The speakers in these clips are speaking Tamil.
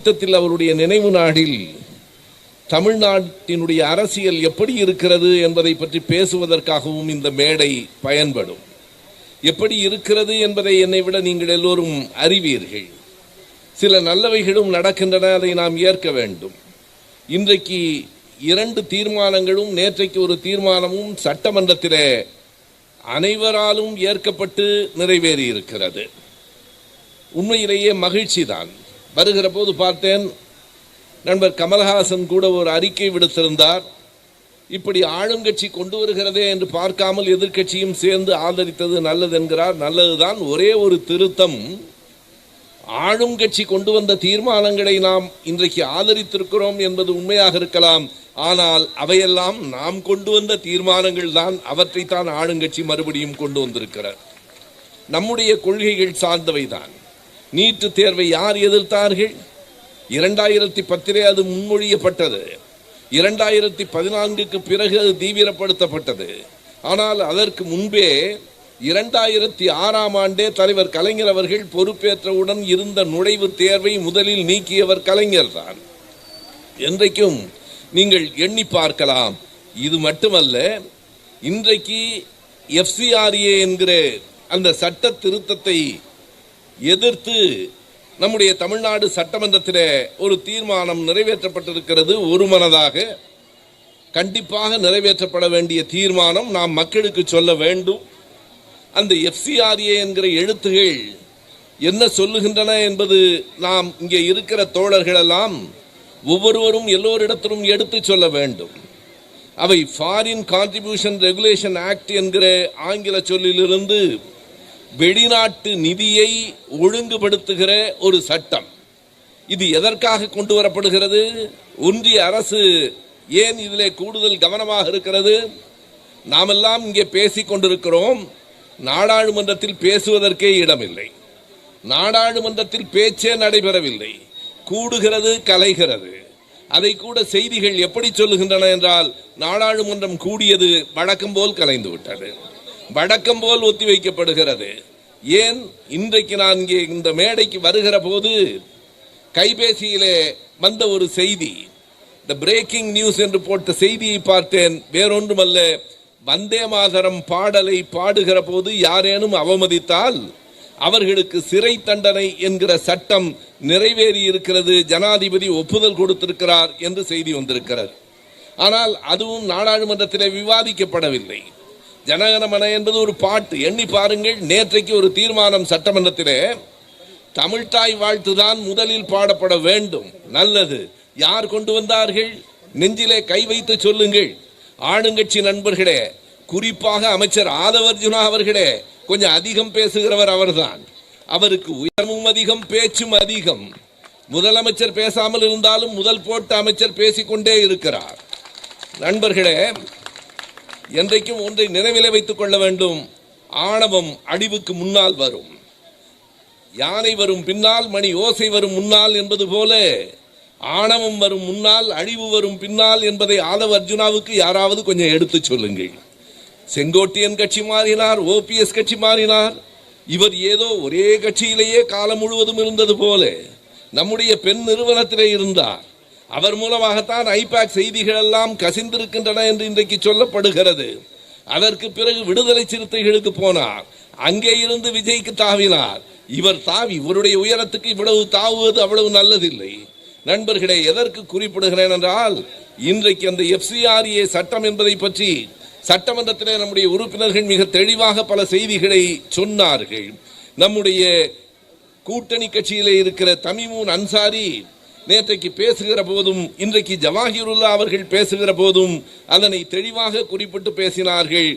அவருடைய நினைவு நாளில் தமிழ்நாட்டினுடைய அரசியல் எப்படி இருக்கிறது என்பதை பற்றி பேசுவதற்காகவும் இந்த மேடை பயன்படும். எப்படி இருக்கிறது என்பதை என்னை விட நீங்கள் எல்லோரும் அறிவீர்கள். சில நல்லவைகளும் நடக்கின்றன, அதை நாம் ஏற்க வேண்டும். இன்றைக்கு 2 தீர்மானங்களும், நேற்றைக்கு ஒரு தீர்மானமும் சட்டமன்றத்திலே அனைவராலும் ஏற்கப்பட்டு நிறைவேறி இருக்கிறது. உண்மையிலேயே மகிழ்ச்சி தான். வருகிற போது பார்த்தேன், நண்பர் கமல்ஹாசன் கூட ஒரு அறிக்கை விடுத்திருந்தார். இப்படி ஆளுங்கட்சி கொண்டு வருகிறதே என்று பார்க்காமல் எதிர்க்கட்சியும் சேர்ந்து ஆதரித்தது நல்லது என்கிறார். நல்லதுதான். ஒரே ஒரு திருத்தம், ஆளுங்கட்சி கொண்டு வந்த தீர்மானங்களை நாம் இன்றைக்கு ஆதரித்திருக்கிறோம் என்பது உண்மையாக இருக்கலாம். ஆனால் அவையெல்லாம் நாம் கொண்டு வந்த தீர்மானங்கள் தான். அவற்றைத்தான் ஆளுங்கட்சி மறுபடியும் கொண்டு வந்திருக்கிறார். நம்முடைய கொள்கைகள் சார்ந்தவை தான். நீட்டு தேர்வை யார் எதிர்த்தார்கள்? 2010 அது முன்மொழியப்பட்டது. 2014க்கு பிறகு அது தீவிரப்படுத்தப்பட்டது. ஆனால் அதற்கு முன்பே 2006ஆம் ஆண்டே தலைவர் கலைஞர் அவர்கள் பொறுப்பேற்றவுடன் இருந்த நுழைவுத் தேர்வை முதலில் நீக்கியவர் கலைஞர் தான். என்றைக்கும் நீங்கள் எண்ணி பார்க்கலாம். இது மட்டுமல்ல, இன்றைக்கு FCRA என்கிற அந்த சட்ட திருத்தத்தை எதிர்த்து நம்முடைய தமிழ்நாடு சட்டமன்றத்தில் ஒரு தீர்மானம் நிறைவேற்றப்பட்டிருக்கிறது. ஒருமனதாக கண்டிப்பாக நிறைவேற்றப்பட வேண்டிய தீர்மானம் நாம் மக்களுக்கு சொல்ல வேண்டும். அந்த FCRA என்கிற எழுத்துகள் என்ன சொல்லுகின்றன என்பது நாம் இங்கே இருக்கிற தோழர்களெல்லாம் ஒவ்வொருவரும் எல்லோரிடத்திலும் எடுத்து சொல்ல வேண்டும். அவை ஃபாரின் கான்ட்ரிபியூஷன் ரெகுலேஷன் ஆக்ட் என்கிற ஆங்கில சொல்லிலிருந்து வெளிநாட்டு நிதியை ஒழுங்குபடுத்துகிற ஒரு சட்டம். இது எதற்காக கொண்டு வரப்படுகிறது? ஒன்றிய அரசு ஏன் இதிலே கூடுதல் கவனமாக இருக்கிறது? நாமெல்லாம் இங்கே பேசிக் கொண்டிருக்கிறோம். நாடாளுமன்றத்தில் பேசுவதற்கே இடமில்லை. நாடாளுமன்றத்தில் பேச்சே நடைபெறவில்லை. கூடுகிறது, கலைகிறது. அதை கூட செய்திகள் எப்படி சொல்லுகின்றன என்றால், நாடாளுமன்றம் கூடியது வழக்கம் போல் கலைந்து விட்டது, வழக்கம் போல் ஒத்தி வைக்கப்படுகிறது. ஏன்? இன்றைக்கு நான் இங்கே இந்த மேடைக்கு வருகிற போது கைபேசியிலே வந்த ஒரு செய்தி, த பிரேக்கிங் நியூஸ் என்று போட்ட செய்தியை பார்த்தேன். வேறொன்றுமல்ல, வந்தே மாதரம் பாடலை பாடுகிற போது யாரேனும் அவமதித்தால் அவர்களுக்கு சிறை தண்டனை என்கிற சட்டம் நிறைவேறி இருக்கிறது, ஜனாதிபதி ஒப்புதல் கொடுத்திருக்கிறார் என்று செய்தி வந்திருக்கிறது. ஆனால் அதுவும் நாடாளுமன்றத்திலே விவாதிக்கப்படவில்லை. ஜனகணமன என்பது ஒரு பாட்டு. எண்ணி பாருங்கள், நேற்றைக்கு ஒரு தீர்மானம் சட்டமன்றத்திலே தமிழ்தாய் வாழ்த்துதான் முதலில் பாடப்பட வேண்டும். நல்லது. யார் கொண்டு வந்தார்கள்? நெஞ்சிலே கை வைத்து சொல்லுங்கள். ஆளுங்கட்சி நண்பர்களே, குறிப்பாக அமைச்சர் ஆதவர்ஜுனா அவர்களே, கொஞ்சம் அதிகம் பேசுகிறவர் அவர்தான். அவருக்கு உயரமும் அதிகம், பேச்சும் அதிகம். முதலமைச்சர் பேசாமல் இருந்தாலும் முதல் போட்ட அமைச்சர் பேசிக்கொண்டே இருக்கிறார். நண்பர்களே, என்றைக்கும் ஒன்றை நினைவிலே வைத்துக் கொள்ள வேண்டும். ஆணவம் அழிவுக்கு முன்னால் வரும். யானை வரும் பின்னால், மணி ஓசை வரும் முன்னால் என்பது போல ஆணவம் வரும் முன்னால், அழிவு வரும் பின்னால் என்பதை ஆதவ அர்ஜுனாவுக்கு யாராவது கொஞ்சம் எடுத்து சொல்லுங்கள். செங்கோட்டையன் கட்சி மாறினார், OPS கட்சி மாறினார். இவர் ஏதோ ஒரே கட்சியிலேயே காலம் முழுவதும் இருந்தது போல நம்முடைய பெண் நிறுவனத்திலே இருந்தார். அவர் மூலமாகத்தான் ஐபாக் செய்திகள் எல்லாம் கசிந்திருக்கின்றன என்று இன்றைக்கு சொல்லப்படுகிறது. அதற்கு பிறகு விடுதலை சிறுத்தைகளுக்கு போனார். அங்கே இருந்து விஜய்க்கு தாவினார். இவர் தாவி இவருடைய உயரத்துக்கு இவ்வளவு தாவுவது அவ்வளவு நல்லதில்லை. நண்பர்களே, எதற்கு குறிப்பிடுகிறேன் என்றால், இன்றைக்கு அந்த FCRA சட்டம் என்பதை பற்றி சட்டமன்றத்திலே நம்முடைய உறுப்பினர்கள் மிக தெளிவாக பல செய்திகளை சொன்னார்கள். நம்முடைய கூட்டணி கட்சியிலே இருக்கிற தமீமுன் அன்சாரி நேற்றைக்கு பேசுகிற போதும், இன்றைக்கு ஜவாஹிருல்லா அவர்கள் பேசுகிற போதும் அதனை தெளிவாக குறிப்பிட்டு பேசினார்கள்.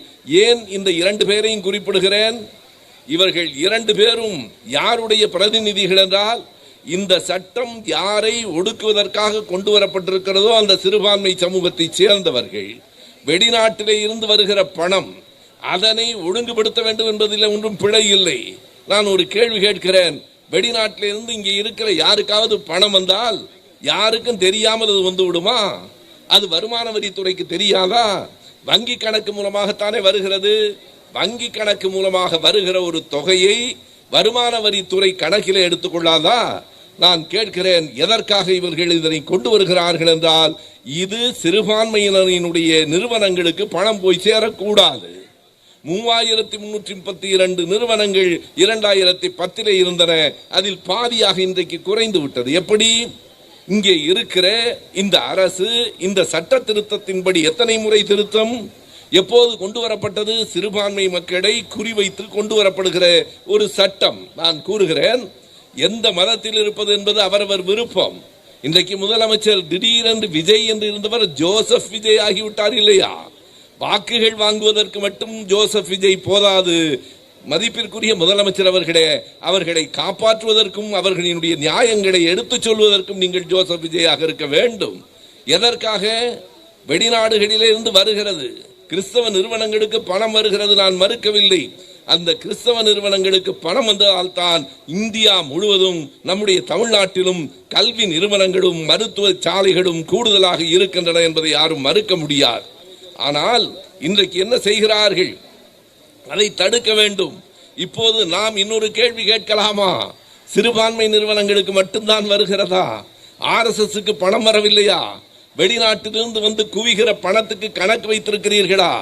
ஏன் இந்த 2 பேரையும் குறிப்பிடுகிறேன்? இவர்கள் 2 பேரும் யாருடைய பிரதிநிதிகள் என்றால், இந்த சட்டம் யாரை ஒடுக்குவதற்காக கொண்டு வரப்பட்டிருக்கிறதோ அந்த சிறுபான்மை சமூகத்தை சேர்ந்தவர்கள். வெளிநாட்டிலே இருந்து வருகிற பணம், அதனை ஒழுங்குபடுத்த வேண்டும் என்பதில் ஒன்றும் பிழை இல்லை. நான் ஒரு கேள்வி கேட்கிறேன். வெளிநாட்டிலிருந்து இங்கே இருக்கிற யாருக்காவது பணம் வந்தால் யாருக்கும் தெரியாமல் அது வந்து விடுமா? அது வருமான வரித்துறைக்கு தெரியாதா? வங்கி கணக்கு மூலமாகத்தானே வருகிறது. வங்கி கணக்கு மூலமாக வருகிற ஒரு தொகையை வருமான வரித்துறை கணக்கிலே எடுத்துக்கொள்ளாதா? நான் கேட்கிறேன், எதற்காக இவர்கள் இதனை கொண்டு வருகிறார்கள் என்றால், இது சிறுபான்மையினரினுடைய நிறுவனங்களுக்கு பணம் போய் சேரக்கூடாது. 3332 நிறுவனங்கள் 2010 இருந்தன. அதில் பாதியாக இன்றைக்கு குறைந்து விட்டது. எப்படி? இங்கே இருக்கிற இந்த அரசு இந்த சட்ட திருத்தத்தின்படி எத்தனை முறை திருத்தம் எப்போது கொண்டு வரப்பட்டது? சிறுபான்மை மக்களை குறிவைத்து கொண்டு வரப்படுகிற ஒரு சட்டம். நான் கூறுகிறேன், எந்த மதத்தில் இருப்பது என்பது அவரவர் விருப்பம். இன்றைக்கு முதலமைச்சர் திடீரென்று விஜய் என்று இருந்தவர் ஜோசப் விஜய் ஆகிவிட்டார் இல்லையா? வாக்குகள் வாங்குவதற்கு மட்டும் ஜோசப் விஜய் போதாது. மதிப்பிற்குரிய முதலமைச்சர் அவர்களே, அவர்களை காப்பாற்றுவதற்கும் அவர்களினுடைய நியாயங்களை எடுத்துச் சொல்வதற்கும் நீங்கள் ஜோசப் விஜயாக இருக்க வேண்டும். எதற்காக? வெளிநாடுகளிலிருந்து வருகிறது கிறிஸ்தவ நிறுவனங்களுக்கு பணம் வருகிறது, நான் மறுக்கவில்லை. அந்த கிறிஸ்தவ நிறுவனங்களுக்கு பணம் வந்தால் தான் இந்தியா முழுவதும் நம்முடைய தமிழ்நாட்டிலும் கல்வி நிறுவனங்களும் மருத்துவ சாலைகளும் கூடுதலாக இருக்கின்றன என்பதை யாரும் மறுக்க முடியாது. ஆனால் இன்றைக்கு என்ன செய்கிறார்கள்? அதை தடுக்க வேண்டும். இப்போது நாம் இன்னொரு கேள்வி கேட்கலாமா? சிறுபான்மை நிறுவனங்களுக்கு மட்டும்தான் வருகிறதா? RSSக்கு பணம் வரவில்லையா? வெளிநாட்டிலிருந்து வந்து குவிகிற பணத்துக்கு கணக்கு வைத்திருக்கிறீர்களா?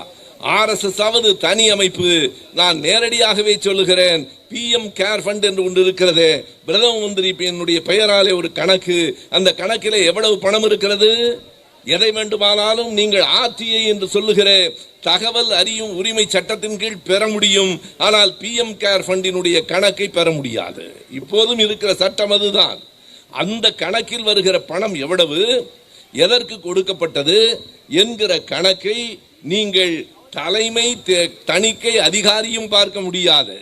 RSS ஆவது தனி அமைப்பு. நான் நேரடியாகவே சொல்லுகிறேன், PM கேர் ஃபண்ட் என்று ஒன்று இருக்கிறது. பிரதம மந்திரி பெயராலே ஒரு கணக்கு. அந்த கணக்கில் எவ்வளவு பணம் இருக்கிறது? எதை வேண்டுமானாலும் நீங்கள் RTI என்று சொல்லுகிற தகவல் அறியும் உரிமை சட்டத்தின் கீழ் பெற முடியும். ஆனால் PM கேர் ஃபண்டினுடைய கணக்கை பெற முடியாது. இப்போதும் இருக்கிற சட்டம் அதுதான். அந்த கணக்கில் வருகிற பணம் எவ்வளவு, எதற்கு கொடுக்கப்பட்டது என்கிற கணக்கை நீங்கள் தலைமை தணிக்கை அதிகாரியும் பார்க்க முடியாது.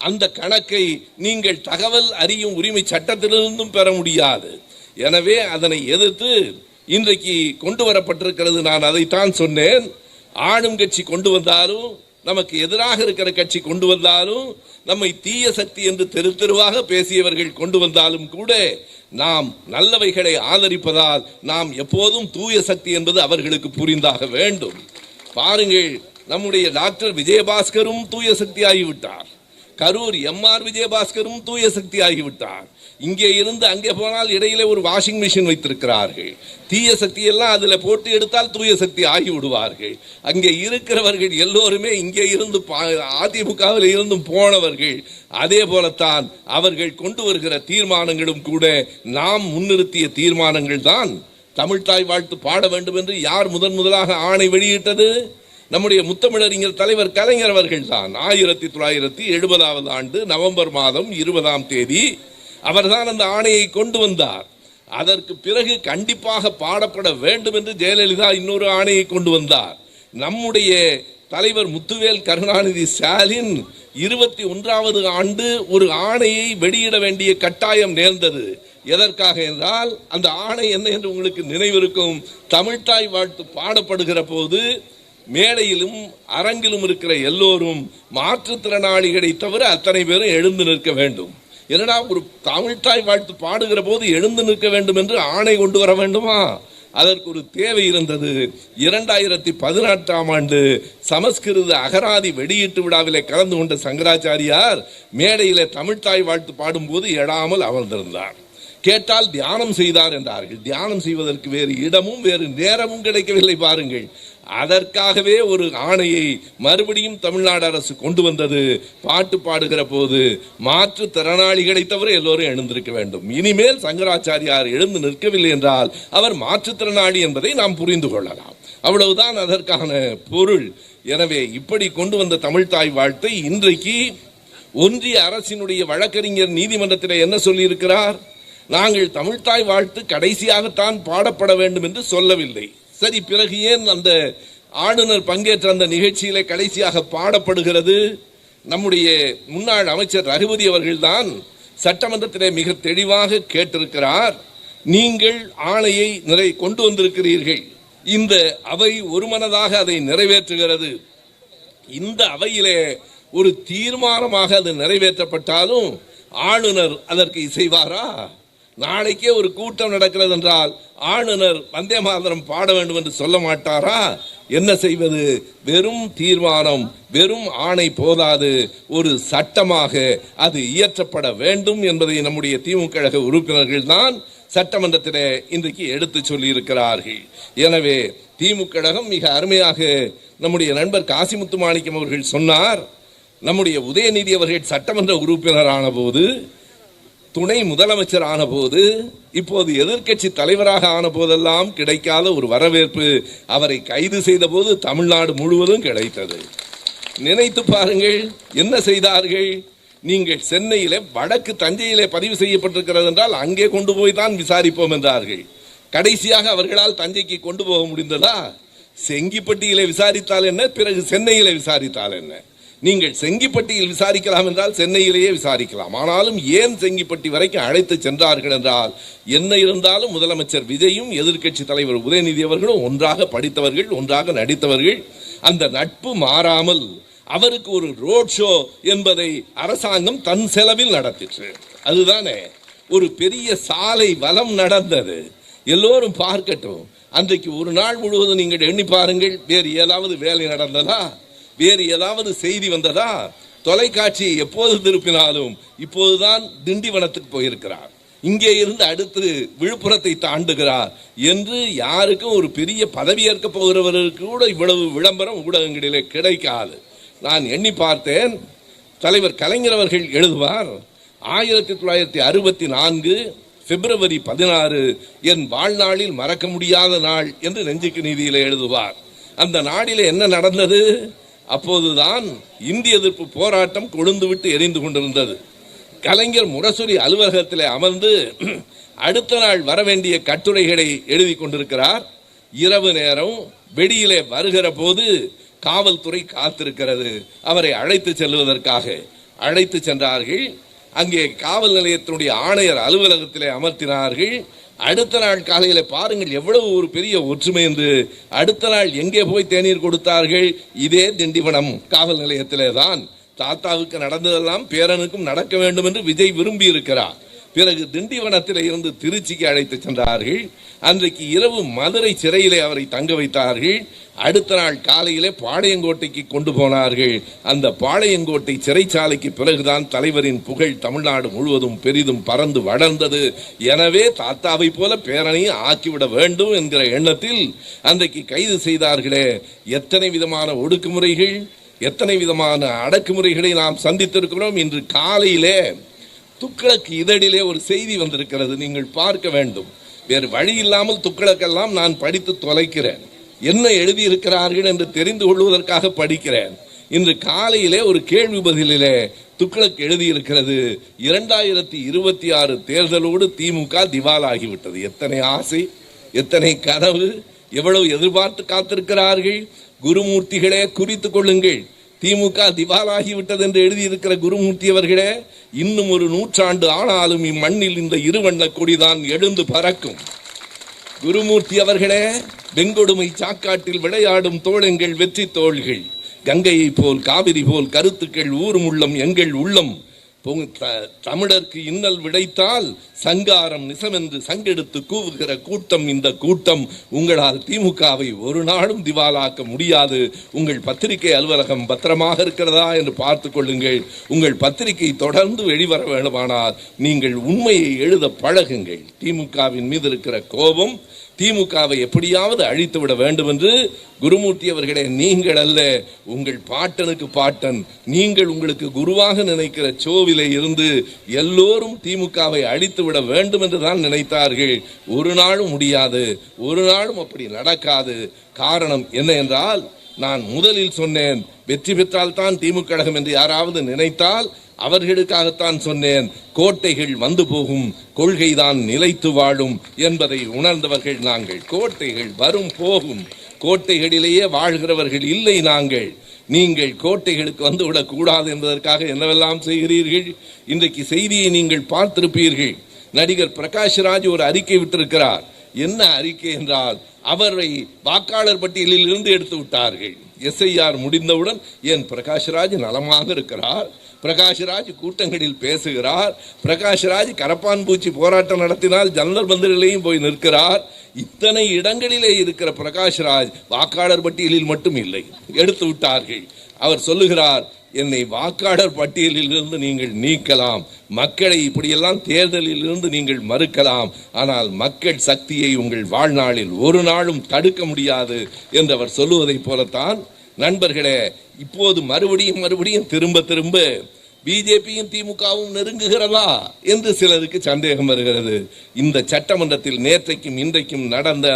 அந்த கணக்கை நீங்கள் தகவல் அறியும் உரிமை சட்டத்திலிருந்தும் பெற முடியாது. எனவே அதனை எதிர்த்து இன்றைக்கு கொண்டு வரப்பட்டிருக்கிறது. நான் அதைத்தான் சொன்னேன். ஆளும் கட்சி கொண்டு வந்தாலும், நமக்கு எதிராக இருக்கிற கட்சி கொண்டு வந்தாலும், நம்மை தீய சக்தி என்று தெரு தெருவாக பேசியவர்கள் கொண்டு வந்தாலும் கூட நாம் நல்லவைகளை ஆதரிப்பதால் நாம் எப்போதும் தூய சக்தி என்பது அவர்களுக்கு புரிந்தாக வேண்டும். பாருங்கள், நம்முடைய டாக்டர் விஜயபாஸ்கரும் தூய சக்தி ஆகிவிட்டார். கரூர் MR விஜயபாஸ்கரும் தூய சக்தி ஆகிவிட்டார். இங்கே இருந்து அங்கே போனால் இடையிலே ஒரு வாஷிங் மிஷின் வைத்திருக்கிறார்கள். தீய சக்தி எல்லாம் அதில் போட்டு எடுத்தால் தூய சக்தி ஆகிவிடுவார்கள். அங்கே இருக்கிறவர்கள் எல்லோருமே இங்கே இருந்து அதிமுகவில் இருந்தும் போனவர்கள். அதே போலத்தான் அவர்கள் கொண்டு வருகிற தீர்மானங்களும் கூட நாம் முன்னிறுத்திய தீர்மானங்கள் தான். தமிழ்தாய் வாழ்த்து பாட வேண்டும் என்று யார் முதலாக ஆணை வெளியிட்டது? நம்முடைய முத்தமிழறிஞர் தலைவர் கலைஞர் அவர்கள் தான். 1970 ஆண்டு நவம்பர் மாதம் 20 அவர்தான் அந்த ஆணையை கொண்டு வந்தார். அதற்கு பிறகு கண்டிப்பாக பாடப்பட வேண்டும் என்று ஜெயலலிதா இன்னொரு ஆணையை கொண்டு வந்தார். நம்முடைய தலைவர் முத்துவேல் கருணாநிதி ஸ்டாலின் 21வது ஆண்டு ஒரு ஆணையை வெளியிட வேண்டிய கட்டாயம் நேர்ந்தது. எதற்காக என்றால், அந்த ஆணை என்ன என்று உங்களுக்கு நினைவிருக்கும். தமிழ்தாய் வாழ்த்து பாடப்படுகிற போது மேடையிலும் அரங்கிலும் இருக்கிற எல்லோரும் மாற்றுத்திறனாளிகளை தவிர அத்தனை பேரும் எழுந்து நிற்க வேண்டும். என்னடா, ஒரு தமிழ்தாய் வாழ்த்து பாடுகிற போது எழுந்து நிற்க வேண்டும் என்று ஆணை கொண்டு வர வேண்டுமா? அதற்கு ஒரு தேவை இருந்தது. 2018 ஆண்டு சமஸ்கிருத அகராதி வெளியீட்டு விழாவிலே கலந்து கொண்ட சங்கராச்சாரியார் மேடையிலே தமிழ்தாய் வாழ்த்து பாடும்போது எழாமல் அமர்ந்திருந்தார். கேட்டால் தியானம் செய்தார் என்றார்கள். தியானம் செய்வதற்கு வேறு இடமும் வேறு நேரமும் கிடைக்கவில்லை. பாருங்கள், அதற்காகவே ஒரு ஆணையை மறுபடியும் தமிழ்நாடு அரசு கொண்டு வந்தது. பாட்டு பாடுகிற போது மாற்றுத்திறனாளிகளை தவிர எல்லோரும் எழுந்திருக்க வேண்டும். இனிமேல் சங்கராச்சாரியார் எழுந்து நிற்கவில்லை என்றால் அவர் மாற்றுத்திறனாளி என்பதை நாம் புரிந்து கொள்ளலாம். அவ்வளவுதான் அதற்கான பொருள். எனவே இப்படி கொண்டு வந்த தமிழ்தாய் வாழ்த்தை இன்றைக்கு ஒன்றிய அரசினுடைய வழக்கறிஞர் நீதிமன்றத்தில் என்ன சொல்லியிருக்கிறார்? நாங்கள் தமிழ்தாய் வாழ்த்து கடைசியாகத்தான் பாடப்பட வேண்டும் என்று சொல்லவில்லை. சரி, பிறகு ஏன் அந்த ஆளுநர் பங்கேற்ற அந்த நிகழ்ச்சியிலே கடைசியாக பாடப்படுகிறது? நம்முடைய முன்னாள் அமைச்சர் ரகுபதி அவர்கள்தான் சட்டமன்றத்திலே மிக தெளிவாக கேட்டிருக்கிறார். நீங்கள் ஆணையை கொண்டு வந்திருக்கிறீர்கள், இந்த அவை ஒருமனதாக அதை நிறைவேற்றுகிறது. இந்த அவையிலே ஒரு தீர்மானமாக அது நிறைவேற்றப்பட்டாலும் ஆளுநர் அதற்கு இசைவாரா? நாளைக்கே ஒரு கூட்டம் நடக்கிறது என்றால் ஆளுநர் வந்தே மாதரம் பாட வேண்டும் என்று சொல்ல மாட்டாரா? என்ன செய்வது? வெறும் தீர்மானம், வெறும் ஆணை போதாது, ஒரு சட்டமாக அது இயற்றப்பட வேண்டும் என்பதை நம்முடைய திமுக கழக உறுப்பினர்கள் தான் சட்டமன்றத்தில் இன்றைக்கு எடுத்து சொல்லி இருக்கிறார்கள். எனவே திமுக கழகம் மிக அருமையாக நம்முடைய நண்பர் காசிமுத்து மாணிக்கம் அவர்கள் சொன்னார், நம்முடைய உதயநிதி அவர்கள் சட்டமன்ற உறுப்பினரான போது, துணை முதலமைச்சர் ஆன போது, இப்போது எதிர்க்கட்சி தலைவராக ஆன போதெல்லாம் கிடைக்காத ஒரு வரவேற்பு அவரை கைது செய்த போது தமிழ்நாடு முழுவதும் கிடைத்தது. நினைத்து பாருங்கள், என்ன செய்தார்கள்? நீங்கள் சென்னையிலே வடக்கு தஞ்சையிலே பதிவு செய்யப்பட்டிருக்கிறது என்றால் அங்கே கொண்டு போய் தான் விசாரிப்போம் என்றார்கள். கடைசியாக அவர்களால் தஞ்சைக்கு கொண்டு போக முடிந்ததா? செங்கிப்பட்டியிலே விசாரித்தால் என்ன, பிறகு சென்னையிலே விசாரித்தால் என்ன? நீங்கள் செங்கிப்பட்டியில் விசாரிக்கலாம் என்றால் சென்னையிலேயே விசாரிக்கலாம். ஆனாலும் ஏன் செங்கிப்பட்டி வரைக்கும் அழைத்து சென்றார்கள் என்றால், என்ன இருந்தாலும் முதலமைச்சர் விஜயும் எதிர்க்கட்சி தலைவர் உதயநிதி அவர்களும் ஒன்றாக படித்தவர்கள், ஒன்றாக நடித்தவர்கள். அந்த நட்பு மாறாமல் அவருக்கு ஒரு ரோட் ஷோ என்பதை அரசாங்கம் தன் செலவில் நடத்திற்று. அதுதானே ஒரு பெரிய சாலை வலம் நடந்தது. எல்லோரும் பார்க்கட்டும். அன்றைக்கு ஒரு நாள் முழுவதும் நீங்கள் எண்ணி பாருங்கள், வேறு ஏதாவது வேலை நடந்ததா? வேறு ஏதாவது செய்தி வந்ததா? தொலைக்காட்சியை எப்போது திருப்பினாலும் இப்போதுதான் திண்டிவனத்துக்கு போயிருக்கிறார், இங்கே இருந்து அடுத்து விழுப்புரத்தை தாண்டுகிறார் என்று யாருக்கும் ஒரு பெரிய பதவியேற்க போகிறவருக்கு கூட இவ்வளவு விளம்பரம் ஊடகங்களிலே கிடைக்காது. நான் எண்ணி பார்த்தேன், தலைவர் கலைஞர் அவர்கள் எழுதுவார், 1964 பிப்ரவரி 16 என் வாழ்நாளில் மறக்க முடியாத நாள் என்று நெஞ்சுக்கு நீதியிலே எழுதுவார். அந்த நாளிலே என்ன நடந்தது? அப்போதுதான் இந்திய எதிர்ப்பு போராட்டம் கொழுந்து விட்டு எரிந்து கொண்டிருந்தது. கலைஞர் முரசொலி அலுவலகத்திலே அமர்ந்து அடுத்த நாள் வர வேண்டிய கட்டுரைகளை எழுதி கொண்டிருக்கிறார். இரவு நேரம் வெளியிலே வருகிற போது காவல்துறை காத்திருக்கிறது அவரை அழைத்து செல்வதற்காக. அழைத்து சென்றார்கள். அங்கே காவல் நிலையத்தினுடைய ஆணையர் அலுவலகத்திலே அமர்த்தினார்கள். அடுத்த நாள் காலையில் பாருங்கள் எவ்வளவு ஒரு பெரிய ஒற்றுமை என்று. அடுத்த நாள் எங்கே போய் தேநீர் கொடுத்தார்கள்? இதே திண்டிவனம் காவல் நிலையத்திலே தான். தாத்தாவுக்கு நடந்ததெல்லாம் பேரனுக்கும் நடக்க வேண்டும் என்று விஜய் விரும்பி இருக்கிறார். பிறகு திண்டிவனத்திலே இருந்து திருச்சிக்கு அழைத்து சென்றார்கள். அன்றைக்கு இரவு மதுரை சிறையிலே அவரை தங்க வைத்தார்கள். அடுத்த நாள் காலையிலே பாளையங்கோட்டைக்கு கொண்டு போனார்கள். அந்த பாளையங்கோட்டை சிறைச்சாலைக்கு பிறகுதான் தலைவரின் புகழ் தமிழ்நாடு முழுவதும் பெரிதும் பறந்து வளர்ந்தது. எனவே தாத்தாவை போல பேரனையும் ஆக்கிவிட வேண்டும் என்கிற எண்ணத்தில் அன்றைக்கு கைது செய்தார்களே. எத்தனை விதமான ஒடுக்குமுறைகள், எத்தனை விதமான அடக்குமுறைகளை நாம் சந்தித்திருக்கிறோம். இன்று காலையிலே துக்ளக் இதழிலே ஒரு செய்தி வந்திருக்கிறது, நீங்கள் பார்க்க வேண்டும். வேறு வழி இல்லாமல் துக்ளக்கெல்லாம் நான் படித்து தொலைக்கிறேன். என்ன எழுதியிருக்கிறார்கள் என்று தெரிந்து கொள்வதற்காக படிக்கிறேன். இன்று காலையிலே ஒரு கேள்வி பதிலிலே துக்ளக் எழுதியிருக்கிறது, 2026 தேர்தலோடு திமுக திவாலாகிவிட்டது. எத்தனை ஆசை, எத்தனை கனவு, எவ்வளவு எதிர்பார்த்து காத்திருக்கிறார்கள். குருமூர்த்திகளே குறித்துக் கொள்ளுங்கள், திமுக திவாலாகிவிட்டது என்று எழுதியிருக்கிற குருமூர்த்தி அவர்களே, இன்னும் ஒரு 100 ஆண்டு ஆனாலும் இம்மண்ணில் இந்த இருவண்ண கொடிதான் எழுந்து பறக்கும். குருமூர்த்தி அவர்களே, வெங்கொடுமை சாக்காட்டில் விளையாடும் தோழங்கள் வெற்றி தோள்கள், கங்கையை போல் காவிரி போல் கருத்துக்கள் ஊரும் உள்ளம் எங்கள் உள்ளம். தமிழருக்கு இன்னல் விடைத்தால் சங்காரம் நிசமென்று சங்கெடுத்து கூவுகிற கூட்டம் இந்த கூட்டம். உங்களால் திமுகவை ஒரு நாளும் திவாலாக்க முடியாது. உங்கள் பத்திரிகை அலுவலகம் பத்திரமாக இருக்கிறதா என்று பார்த்து கொள்ளுங்கள். உங்கள் பத்திரிகை தொடர்ந்து வெளிவர வேண்டுமானால் நீங்கள் உண்மையை எழுத பழகுங்கள். திமுகவின் மீது இருக்கிற கோபம், திமுகவை எப்படியாவது அழித்துவிட வேண்டும் என்று குருமூர்த்தி அவர்களே, நீங்கள் அல்ல, உங்கள் பாட்டனுக்கு பாட்டன், நீங்கள் உங்களுக்கு குருவாக நினைக்கிற சோவிலே இருந்து எல்லோரும் திமுகவை அழித்துவிட வேண்டும் என்று தான் நினைத்தார்கள். ஒரு நாளும் முடியாது, ஒரு நாளும் அப்படி நடக்காது. காரணம் என்ன என்றால், நான் முதலில் சொன்னேன், வெற்றி பெற்றால் தான் திமுக கழகம் என்று யாராவது நினைத்தால் அவர்களுக்காகத்தான் சொன்னேன். கோட்டைகள் வந்து போகும், கொள்கைதான் நிலைத்து வாழும் என்பதை உணர்ந்தவர்கள் நாங்கள். கோட்டைகள் வரும் போகும், கோட்டைகளிலேயே வாழ்கிறவர்கள் இல்லை நாங்கள். நீங்கள் கோட்டைகளுக்கு வந்துவிடக் கூடாது என்பதற்காக என்னவெல்லாம் செய்கிறீர்கள். இன்றைக்கு செய்தியை நீங்கள் பார்த்திருப்பீர்கள். நடிகர் பிரகாஷ்ராஜ் ஒரு அறிக்கை விட்டிருக்கிறார். என்ன அறிக்கை என்றால், அவரை வாக்காளர் பட்டியலில் இருந்து எடுத்து விட்டார்கள். SIR முடிந்தவுடன் ஏன் பிரகாஷ்ராஜ் நலமாக இருக்கிறார், பிரகாஷ்ராஜ் கூட்டங்களில் பேசுகிறார், பிரகாஷ்ராஜ் கரப்பான் பூச்சி போராட்டம் நடத்தினால் ஜன்னல் பந்தரிலேயும் போய் நிற்கிறார். இத்தனை இடங்களிலே இருக்கிற பிரகாஷ்ராஜ் வாக்காளர் பட்டியலில் மட்டும் இல்லை, எடுத்து விட்டார்கள். அவர் சொல்லுகிறார், என்னை வாக்காளர் பட்டியலில் இருந்து நீங்கள் நீக்கலாம், மக்களை இப்படியெல்லாம் தேர்தலில் இருந்து நீங்கள் மறுக்கலாம், ஆனால் மக்கள் சக்தியை உங்கள் வாழ்நாளில் ஒரு நாளும் தடுக்க முடியாது என்று அவர் சொல்லுவதைப் போலத்தான் நண்பர்களே இப்போது மறுபடியும் திரும்ப பிஜேபியும் திமுகவும் நெருங்குகிறதா என்று சிலருக்கு சந்தேகம் வருகிறது. இந்த சட்டமன்றத்தில் நேற்றைக்கும் இன்றைக்கும் நடந்த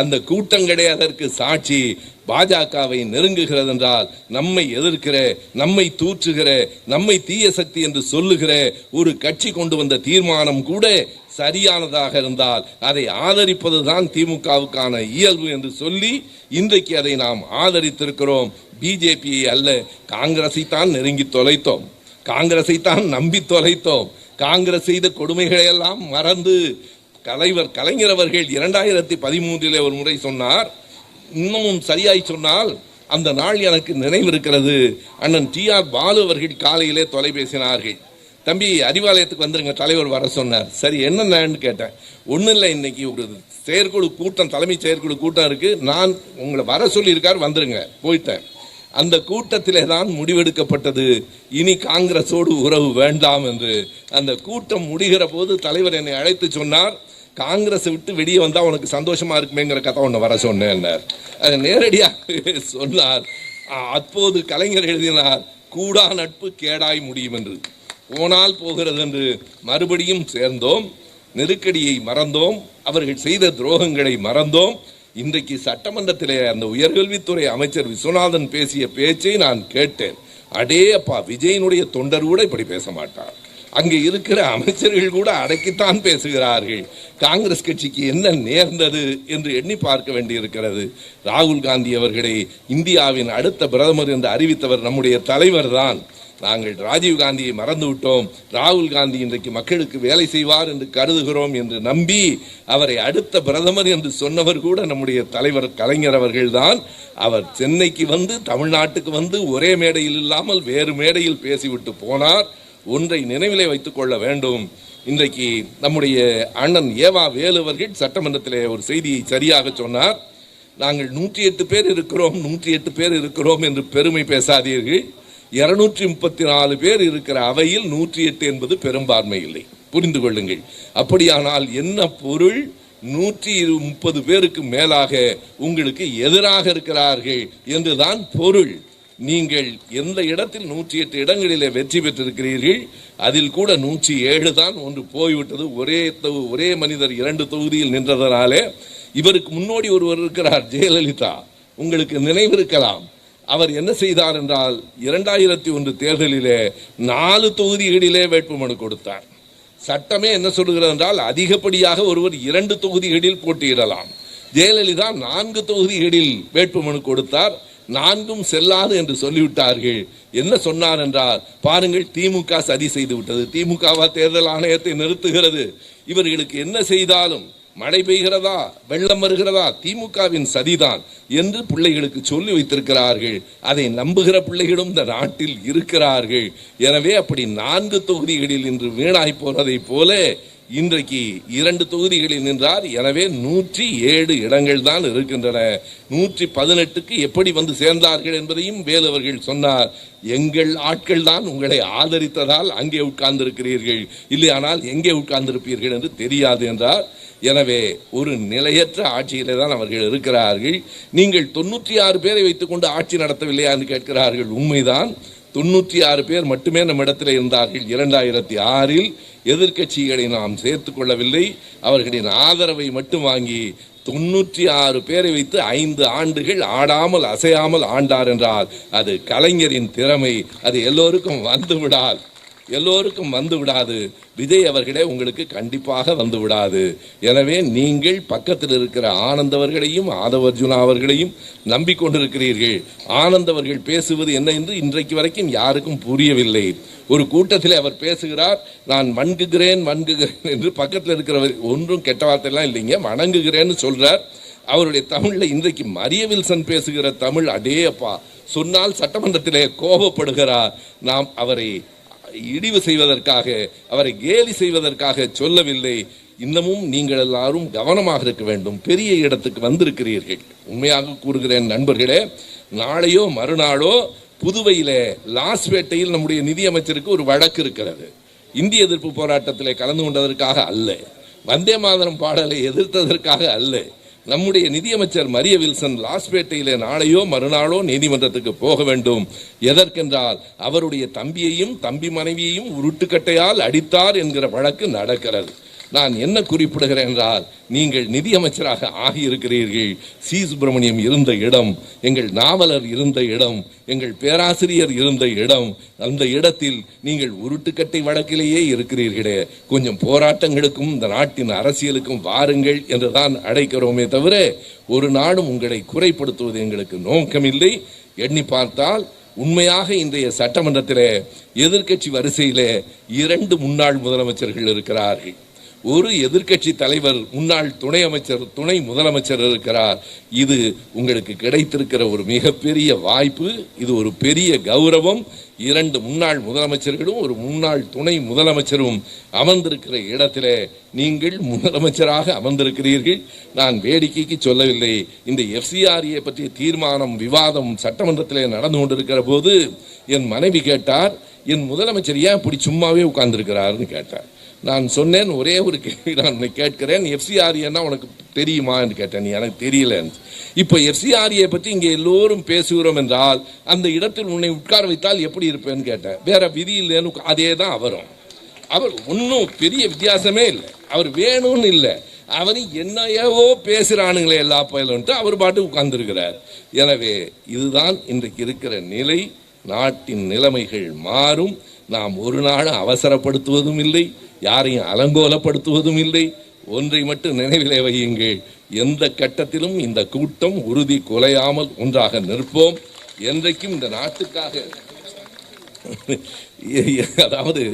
அந்த கூட்டங்களே அதற்கு சாட்சி. பாஜகவை நெருங்குகிறது என்றால் நம்மை எதிர்க்கிற, நம்மை தூற்றுகிற, நம்மை தீய சக்தி என்று சொல்லுகிற ஒரு கட்சி கொண்டு வந்த தீர்மானம் கூட சரியானதாக இருந்தால் அதை ஆதரிப்பதுதான் திமுகவுக்கான இயல்பு என்று சொல்லி இன்றைக்கு அதை நாம் ஆதரித்திருக்கிறோம். பிஜேபியை அல்ல, காங்கிரஸை தான் நெருங்கி தொலைத்தோம், காங்கிரஸை தான் நம்பி தொலைத்தோம். காங்கிரஸ் செய்த கொடுமைகளை எல்லாம் மறந்து கலைஞர் அவர்கள் 2013 ஒரு முறை சொன்னார், இன்னமும் சரியாய் சொன்னால் அந்த நாள் எனக்கு நினைவிருக்கிறது. அண்ணன் டிஆர் பாலு அவர்கள் காலையிலே தொலைபேசினார்கள், தம்பி அறிவாலயத்துக்கு வந்துருங்க, தலைவர் வர சொன்னார். சரி என்னன்னு கேட்டேன். ஒன்றும் இல்லை, இன்னைக்கு ஒரு செயற்குழு கூட்டம், தலைமை செயற்குழு கூட்டம் இருக்கு, நான் உங்களை வர சொல்லியிருக்கார், வந்துருங்க. போயிட்டேன். அந்த கூட்டத்திலே தான் முடிவெடுக்கப்பட்டது, இனி காங்கிரஸோடு உறவு வேண்டாம் என்று. அந்த கூட்டம் முடிகிற போது தலைவர் என்னை அழைத்து சொன்னார், காங்கிரஸை விட்டு வெளியே வந்தா உனக்கு சந்தோஷமா இருக்குமேங்கிற கதை ஒன்று வர சொன்னேன். அதை நேரடியாக சொன்னார். அப்போது கலைஞர் எழுதினார், கூடா நட்பு கேடாய் முடியும் என்று. போனால் போகிறது என்று மறுபடியும் சேர்ந்தோம், நெருக்கடியை மறந்தோம், அவர்கள் செய்த துரோகங்களை மறந்தோம். இன்றைக்கு சட்டமன்றத்திலே அந்த உயர்கல்வித்துறை அமைச்சர் விஸ்வநாதன் பேசிய பேச்சை நான் கேட்டேன். அடே அப்பா, விஜயனுடைய தொண்டர் கூட இப்படி பேச மாட்டார், அங்கே இருக்கிற அமைச்சர்கள் கூட அடக்கித்தான் பேசுகிறார்கள். காங்கிரஸ் கட்சிக்கு என்ன நேர்ந்தது என்று எண்ணி பார்க்க வேண்டியிருக்கிறது. ராகுல் காந்தி அவர்களை இந்தியாவின் அடுத்த பிரதமர் என்று அறிவித்தவர் நம்முடைய தலைவர் தான். நாங்கள் ராஜீவ் காந்தியை மறந்து விட்டோம், ராகுல் காந்தி இன்றைக்கு மக்களுக்கு வேலை செய்வார் என்று கருதுகிறோம் என்று நம்பி அவரை அடுத்த பிரதமர் என்று சொன்னவர் கூட நம்முடைய தலைவர் கலைஞர் அவர்கள்தான். அவர் சென்னைக்கு வந்து, தமிழ்நாட்டுக்கு வந்து ஒரே மேடையில் இல்லாமல் வேறு மேடையில் பேசிவிட்டு போனார். ஒன்றை நினைவிலே வைத்துக் கொள்ள வேண்டும், இன்றைக்கு நம்முடைய அண்ணன் ஏவா வேலு அவர்கள் சட்டமன்றத்திலே ஒரு செய்தியை சரியாக சொன்னார். நாங்கள் 108 பேர் இருக்கிறோம், 108 பேர் இருக்கிறோம் என்று பெருமை பேசாதீர்கள். 234 பேர் இருக்கிற அவையில் 108 என்பது பெரும்பான்மை இல்லை, புரிந்து கொள்ளுங்கள். அப்படியானால் என்ன பொருள்? 130 பேருக்கு மேலாக உங்களுக்கு எதிராக இருக்கிறார்கள் என்றுதான் பொருள். நீங்கள் எந்த இடத்தில் 108 இடங்களிலே வெற்றி பெற்றிருக்கிறீர்கள், அதில் கூட 107 தான் ஒன்று போய்விட்டது. ஒரே மனிதர் 2 தொகுதியில் நின்றதனாலே. இவருக்கு முன்னோடி ஒருவர் இருக்கிறார், ஜெயலலிதா, உங்களுக்கு நினைவிருக்கலாம். அவர் என்ன செய்தார் என்றால் 2001 தேர்தலிலே 4 தொகுதிகளிலே வேட்புமனு கொடுத்தார். சட்டமே என்ன சொல்லுகிறது என்றால் அதிகப்படியாக ஒருவர் 2 தொகுதிகளில் போட்டியிடலாம். ஜெயலலிதா 4 தொகுதிகளில் வேட்புமனு கொடுத்தார். 4ம் செல்லாது என்று சொல்லிவிட்டார்கள். என்ன சொன்னார் என்றால், பாருங்கள் திமுக சதி செய்து விட்டது, திமுகவா தேர்தல் ஆணையத்தை நிறுத்துகிறது, இவர்களுக்கு என்ன செய்தாலும் மழை பெய்கிறதா வெள்ளம் வருகிறதா திமுகவின் சதிதான் என்று பிள்ளைகளுக்கு சொல்லி வைத்திருக்கிறார்கள். அதை நம்புகிற பிள்ளைகளும் இந்த நாட்டில் இருக்கிறார்கள். எனவே அப்படி 4 தொகுதிகளில் இன்று வீணாய் போனதை போல இன்றைக்கு 2 தொகுதிகளில் நின்றார். எனவே 107 இடங்கள் தான் இருக்கின்றன. 118க்கு எப்படி வந்து சேர்ந்தார்கள் என்பதையும் வேலவர்கள் சொன்னார். எங்கள் ஆட்கள் தான் உங்களை ஆதரித்ததால் அங்கே உட்கார்ந்திருக்கிறீர்கள், இல்லையானால் எங்கே உட்கார்ந்திருப்பீர்கள் என்று தெரியாது என்றார். எனவே ஒரு நிலையற்ற ஆட்சியிலே தான் அவர்கள் இருக்கிறார்கள். நீங்கள் 96 பேரை வைத்துக்கொண்டு ஆட்சி நடத்தவில்லையா என்று கேட்கிறார்கள். உண்மைதான், 96 பேர் மட்டுமே நம்ம இடத்துல இருந்தார்கள். 2006இல் எதிர்க்கட்சிகளை நாம் சேர்த்துக் கொள்ளவில்லை, அவர்களின் ஆதரவை மட்டும் வாங்கி 96 பேரை வைத்து 5 ஆண்டுகள் ஆடாமல் அசையாமல் ஆண்டார் என்றால் அது கலைஞரின் திறமை. அது எல்லோருக்கும் வந்து விடாது. விஜய் அவர்களே உங்களுக்கு கண்டிப்பாக வந்து விடாது. எனவே நீங்கள் பக்கத்தில் இருக்கிற ஆனந்தவர்களையும் ஆதவர்ஜுனா அவர்களையும் நம்பிக்கொண்டிருக்கிறீர்கள். ஆனந்தவர்கள் பேசுவது என்ன என்று இன்றைக்கு வரைக்கும் யாருக்கும் புரியவில்லை. ஒரு கூட்டத்தில் அவர் பேசுகிறார், நான் வணங்குகிறேன் என்று. பக்கத்தில் இருக்கிறவர் ஒன்றும் கெட்ட வார்த்தையெல்லாம் இல்லைங்க, வணங்குகிறேன்னு சொல்றார். அவருடைய தமிழில் இன்றைக்கு மரிய வில்சன் பேசுகிற தமிழ், அடே அப்பா, சொன்னால் சட்டமன்றத்திலே கோபப்படுகிறார். நாம் அவரை இழிவு செய்வதற்காக, அவரை கேலி செய்வதற்காக சொல்லவில்லை. இன்னமும் நீங்கள் எல்லாரும் கவனமாக இருக்க வேண்டும். பெரிய இடத்துக்கு வந்திருக்கிறீர்கள். உண்மையாக கூறுகிறேன் நண்பர்களே, நாளையோ மறுநாளோ புதுவையில லாஸ்பேட்டையில் நம்முடைய நிதியமைச்சருக்கு ஒரு வழக்கு இருக்கிறது. இந்திய எதிர்ப்பு போராட்டத்தில் கலந்து கொண்டதற்காக அல்ல, வந்தே மாதரம் பாடலை எதிர்த்ததற்காக அல்ல. நம்முடைய நிதியமைச்சர் மரிய வில்சன் லாஸ்பேட்டையிலே நாளையோ மறுநாளோ நீதிமன்றத்துக்கு போக வேண்டும். எதற்கென்றால் அவருடைய தம்பியையும் தம்பி மனைவியையும் உருட்டுக்கட்டையால் அடித்தார் என்கிற வழக்கு நடக்கிறது. நான் என்ன குறிப்பிடுகிறேன் என்றால், நீங்கள் நிதியமைச்சராக ஆகியிருக்கிறீர்கள். சி சுப்பிரமணியம் இருந்த இடம், எங்கள் நாவலர் இருந்த இடம், எங்கள் பேராசிரியர் இருந்த இடம், அந்த இடத்தில் நீங்கள் உருட்டுக்கட்டை வழக்கிலேயே இருக்கிறீர்களே. கொஞ்சம் போராட்டங்களுக்கும் இந்த நாட்டின் அரசியலுக்கும் வாருங்கள் என்றுதான் அழைக்கிறோமே தவிர ஒரு நாடும் உங்களை குறைப்படுத்துவது எங்களுக்கு நோக்கமில்லை. எண்ணி பார்த்தால் உண்மையாக இன்றைய சட்டமன்றத்திலே எதிர்க்கட்சி வரிசையிலே 2 முன்னாள் முதலமைச்சர்கள் இருக்கிறார்கள். ஒரு எதிர்க்கட்சி தலைவர், முன்னாள் துணை அமைச்சர், துணை முதலமைச்சர் இருக்கிறார். இது உங்களுக்கு கிடைத்திருக்கிற ஒரு மிகப்பெரிய வாய்ப்பு. இது ஒரு பெரிய கௌரவம். 2 முன்னாள் முதலமைச்சர்களும் ஒரு முன்னாள் துணை முதலமைச்சரும் அமர்ந்திருக்கிற இடத்திலே நீங்கள் முதலமைச்சராக அமர்ந்திருக்கிறீர்கள். நான் வேடிக்கைக்கு சொல்லவில்லை. இந்த FCRA பற்றிய தீர்மானம் விவாதம் சட்டமன்றத்திலே நடந்து கொண்டிருக்கிற போது என் மனைவி கேட்டார், என் முதலமைச்சர் ஏன் இப்படி சும்மாவே உட்கார்ந்துருக்கிறாருன்னு கேட்டார். நான் சொன்னேன், ஒரே ஒரு கேள்வி நான் கேட்கிறேன், FCRA உனக்கு தெரியுமா என்று கேட்டேன். எனக்கு தெரியல. இப்போ FCRA பற்றி இங்கே எல்லோரும் பேசுகிறோம் என்றால் அந்த இடத்தில் உன்னை உட்கார வைத்தால் எப்படி இருப்பேன்னு கேட்டேன். வேற விதி இல்லைன்னு அதே தான் அவரும். அவர் ஒன்றும் பெரிய வித்தியாசமே இல்லை. அவர் வேணும்னு இல்லை, அவர் என்னையவோ பேசுகிறானுங்களே எல்லா பயிலும்ட்டு அவர் பாட்டு உட்கார்ந்துருக்கிறார். எனவே இதுதான் இன்றைக்கு இருக்கிற நிலை. நாட்டின் நிலைமைகள் மாறும். நாம் ஒரு நாள் அவசரப்படுத்துவதும் இல்லை, யாரையும் அலங்கோலப்படுத்துவதும் இல்லை. ஒன்றை மட்டும் நினைவிலே வையுங்கள், எந்த கட்டத்திலும் இந்த கூட்டம் உறுதி குலையாமல் ஒன்றாக நிற்போம். என்றைக்கும் இந்த நாட்டுக்காக. அதாவது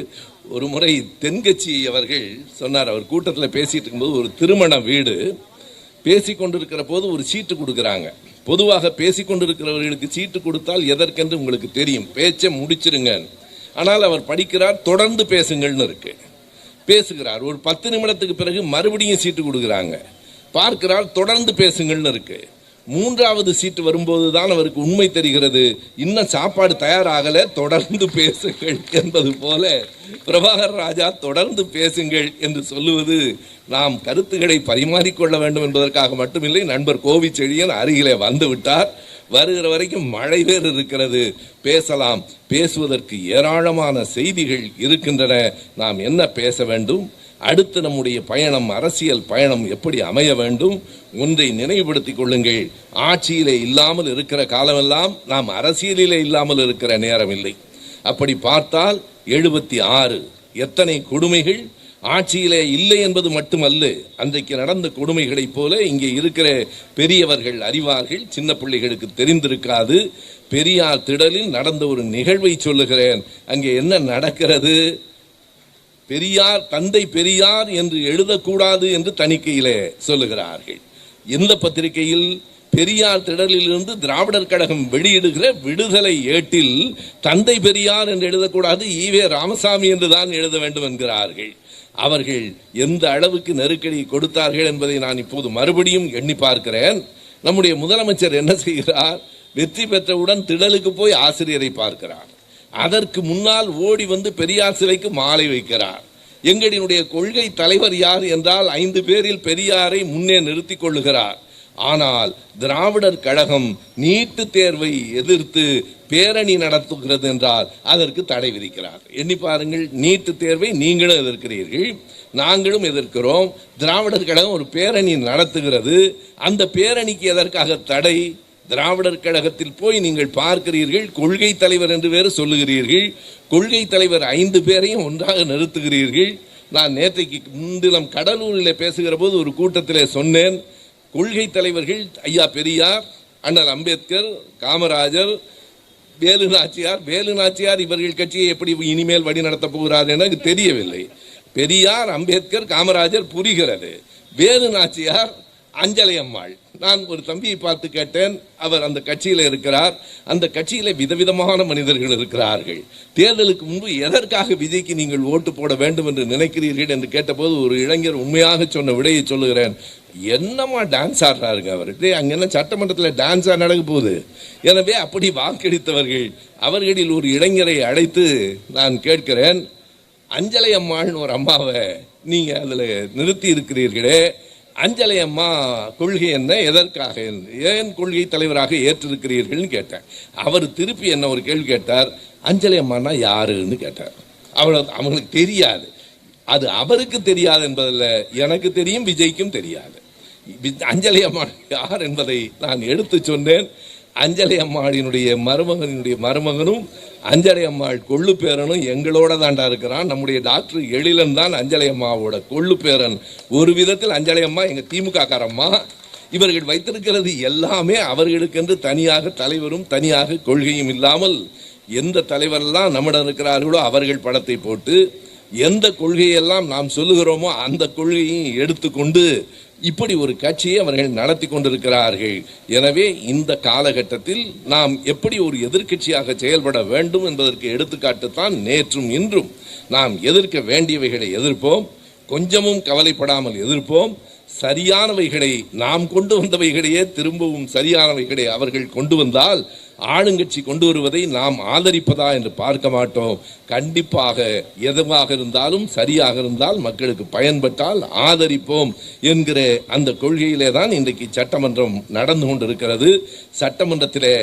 ஒரு முறை தென்கட்சி அவர்கள் சொன்னார், அவர் கூட்டத்தில் பேசிட்டு இருக்கும்போது, ஒரு திருமண வீடு பேசிக்கொண்டிருக்கிற போது ஒரு சீட்டு கொடுக்குறாங்க. பொதுவாக பேசிக்கொண்டிருக்கிறவர்களுக்கு சீட்டு கொடுத்தால் எதற்கென்று உங்களுக்கு தெரியும், பேச்சை முடிச்சிருங்க. ஆனால் அவர் படிக்கிறார், தொடர்ந்து பேசுங்கள்னு இருக்கு. பேசுகிறார். ஒரு 10 நிமிடத்துக்கு பிறகு மறுபடியும் சீட்டு கொடுக்குறாங்க. பார்க்கிறார், தொடர்ந்து பேசுங்கள்னு இருக்கு. 3வது சீட்டு வரும்போது தான் அவருக்கு உண்மை தெரிகிறது, இன்னும் சாப்பாடு தயாராகல, தொடர்ந்து பேசுங்கள் என்பது போல பிரபாகர் ராஜா தொடர்ந்து பேசுங்கள் என்று சொல்லுவது நாம் கருத்துக்களை பரிமாறிக்கொள்ள வேண்டும் என்பதற்காக மட்டுமில்லை. நண்பர் கோவிச்செழியன் அருகிலே வந்து விட்டார். வருகிற வரைக்கும் மழை வேறு இருக்கிறது. பேசலாம். பேசுவதற்கு ஏராளமான செய்திகள் இருக்கின்றன. நாம் என்ன பேச வேண்டும், அடுத்து நம்முடைய பயணம், அரசியல் பயணம் எப்படி அமைய வேண்டும்? ஒன்றை நினைவுபடுத்திக் கொள்ளுங்கள், ஆட்சியிலே இல்லாமல் இருக்கிற காலமெல்லாம் நாம் அரசியலிலே இல்லாமல் இருக்கிற நேரம் இல்லை. அப்படி பார்த்தால் 76 எத்தனை கொடுமைகள் ஆட்சியிலே இல்லை என்பது மட்டுமல்ல, அன்றைக்கு நடந்த கொடுமைகளைப் போல இங்கே இருக்கிற பெரியவர்கள் அறிவார்கள், சின்ன பிள்ளைகளுக்கு தெரிந்திருக்காது. பெரியார் திடலில் நடந்த ஒரு நிகழ்வை சொல்லுகிறேன். அங்கே என்ன நடக்கிறது? பெரியார், தந்தை பெரியார் என்று எழுதக்கூடாது என்று தணிக்கையிலே சொல்லுகிறார்கள். எந்த பத்திரிகையில்? பெரியார் திடலிலிருந்து திராவிடர் கழகம் வெளியிடுகிற விடுதலை ஏட்டில் தந்தை பெரியார் என்று எழுதக்கூடாது, ஈவே ராமசாமி என்று தான் எழுத வேண்டும் என்கிறார்கள். அவர்கள் எந்த அளவுக்கு நெருக்கடி கொடுத்தார்கள் என்பதை நான் இப்போது மறுபடியும் எண்ணி பார்க்கிறேன். நம்முடைய முதலமைச்சர் என்ன செய்கிறார்? வெற்றி பெற்றவுடன் திடலுக்கு போய் ஆசிரியரை பார்க்கிறார். அதற்கு முன்னால் ஓடி வந்து பெரியார் சிலைக்கு மாலை வைக்கிறார். எங்களினுடைய கொள்கை தலைவர் யார் என்றால் 5 பேரில் பெரியாரை முன்னே நிறுத்திக் கொள்ளுகிறார். ஆனால் திராவிடர் கழகம் நீட்டு தேர்வை எதிர்த்து பேரணி நடத்துகிறது என்றால் அதற்கு தடை விதிக்கிறார். எண்ணி பாருங்கள், நீட்டு தேர்வை நீங்களும் எதிர்க்கிறீர்கள், நாங்களும் எதிர்க்கிறோம். திராவிடர் கழகம் ஒரு பேரணி நடத்துகிறது. அந்த பேரணிக்கு எதற்காக தடை? திராவிடர் கழகத்தில் போய் நீங்கள் பார்க்கிறீர்கள், கொள்கை தலைவர் என்று வேறு சொல்லுகிறீர்கள். கொள்கை தலைவர் 5 பேரையும் ஒன்றாக நிறுத்துகிறீர்கள். நான் நேற்றைக்கு முன்தினம் கடலூரில் பேசுகிற போது ஒரு கூட்டத்திலே சொன்னேன், கொள்கை தலைவர்கள் ஐயா பெரியார், அண்ணல் அம்பேத்கர், காமராஜர், வேலு நாச்சியார் இவர்கள் கட்சியை எப்படி இனிமேல் வழி நடத்தப் போகிறார் எனக்கு தெரியவில்லை. பெரியார், அம்பேத்கர், காமராஜர் புரிகிறது. வேலு நாச்சியார், அஞ்சலை அம்மாள், நான் ஒரு தம்பியை பார்த்து கேட்டேன். அவர் அந்த கட்சியில் இருக்கிறார். அந்த கட்சியில விதவிதமான மனிதர்கள் இருக்கிறார்கள். தேர்தலுக்கு முன்பு எதற்காக விஜய்க்கு நீங்கள் ஓட்டு போட வேண்டும் என்று நினைக்கிறீர்கள் என்று கேட்டபோது ஒரு இளைஞர் உண்மையாக சொன்ன விடையை சொல்லுகிறேன். என்னமா டான்ஸ் ஆடுறாருங்க அவர், அங்க என்ன சட்டமன்றத்தில் டான்ஸா நடக்க போகுது. எனவே அப்படி வாக்களித்தவர்கள் அவர்களில் ஒரு இளைஞரை அழைத்து நான் கேட்கிறேன், அஞ்சலை அம்மாள்னு ஒரு அம்மாவை நீங்க அதுல நிறுத்தி இருக்கிறீர்களே, அஞ்சலை அம்மா கொள்கை என்ன, எதற்காக, ஏன் கொள்கை தலைவராக ஏற்றிருக்கிறீர்கள் கேட்டேன். அவர் திருப்பி என்ன ஒரு கேள்வி கேட்டார், அஞ்சலை அம்மானா யாருன்னு கேட்டார். அவங்களுக்கு தெரியாது. அது அவருக்கு தெரியாது என்பதில் எனக்கு தெரியும், விஜய்க்கும் தெரியாது. அஞ்சலை அம்மா யார் என்பதை நான் எடுத்து சொன்னேன். அஞ்சலை அம்மாளினுடைய மருமகனும் அஞ்சலை அம்மாள் கொள்ளு பேரனும் எங்களோட தாண்டா இருக்கிறான். நம்முடைய டாக்டர் எழிலன் தான் அஞ்சலை அம்மாவோட கொள்ளு பேரன். ஒரு விதத்தில் அஞ்சலை அம்மா எங்க திமுக காரம்மா. இவர்கள் வைத்திருக்கிறது எல்லாமே அவர்களுக்கென்று தனியாக தலைவரும் தனியாக கொள்கையும் இல்லாமல் எந்த தலைவரெல்லாம் நம்மிடம் இருக்கிறார்களோ அவர்கள் படத்தை போட்டு எந்த கொள்கையெல்லாம் நாம் சொல்லுகிறோமோ அந்த கொள்கையை எடுத்துக்கொண்டு இப்படி ஒரு கட்சியை அவர்கள் நடத்தி கொண்டிருக்கிறார்கள். எனவே இந்த காலகட்டத்தில் நாம் எப்படி ஒரு எதிர்க்கட்சியாக செயல்பட வேண்டும் என்பதற்கு எடுத்துக்காட்டுத்தான் நேற்றும் இன்றும். நாம் எதிர்க்க வேண்டியவைகளை எதிர்ப்போம், கொஞ்சமும் கவலைப்படாமல் எதிர்ப்போம். சரியானவைகளை நாம் கொண்டு வந்தவைகளையே திரும்பவும் சரியானவைகளை அவர்கள் கொண்டு வந்தால் ஆளுங்கட்சி கொண்டு வருவதை நாம் ஆதரிப்பதா என்று பார்க்க மாட்டோம். கண்டிப்பாக எதுவாக இருந்தாலும் சரியாக இருந்தால் மக்களுக்கு பயன்பட்டால் ஆதரிப்போம் என்கிற அந்த கொள்கையிலே தான் இன்றைக்கு சட்டமன்றம் நடந்து கொண்டிருக்கிறது. சட்டமன்றத்திலே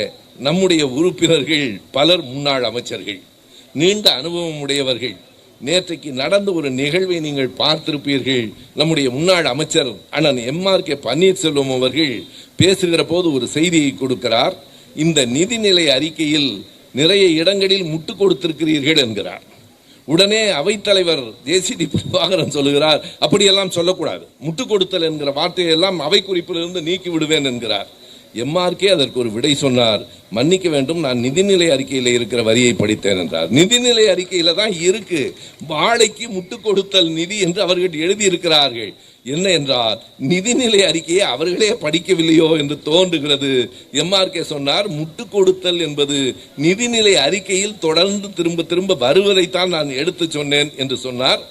நம்முடைய உறுப்பினர்கள் பலர் முன்னாள் அமைச்சர்கள், நீண்ட அனுபவம் உடையவர்கள். நேற்றைக்கு நடந்த ஒரு நிகழ்வை நீங்கள் பார்த்திருப்பீர்கள். நம்முடைய முன்னாள் அமைச்சர் அண்ணன் MRK பன்னீர்செல்வம் அவர்கள் பேசுகிற போது ஒரு செய்தியை கொடுக்கிறார். இந்த நிதிநிலை அறிக்கையில் நிறைய இடங்களில் முட்டு கொடுத்திருக்கிறீர்கள் என்கிறார். உடனே அவைத்தலைவர் JCD பிரபாகரன் சொல்லுகிறார், அப்படியெல்லாம் சொல்லக்கூடாது, முட்டு கொடுத்தல் என்கிற வார்த்தையெல்லாம் அவை குறிப்பிலிருந்து நீக்கி விடுவேன் என்கிறார். MRK அதற்கு ஒரு விடை சொன்னார், மன்னிக்க வேண்டும், நான் நிதிநிலை அறிக்கையில் இருக்கிற வரியை படித்தேன் என்றார். நிதிநிலை அறிக்கையில தான் இருக்கு, வாழைக்கு முட்டு கொடுத்தல் நிதி என்று அவர்கள் எழுதியிருக்கிறார்கள். என்ன என்றால் நிதிநிலை அறிக்கையை அவர்களே படிக்கவில்லையோ என்று தோன்றுகிறது. MRK சொன்னார், முட்டு கொடுத்தல் என்பது நிதிநிலை அறிக்கையில் தொடர்ந்து திரும்ப திரும்ப வருவதைத்தான் நான் எடுத்து சொன்னேன் என்று சொன்னார்.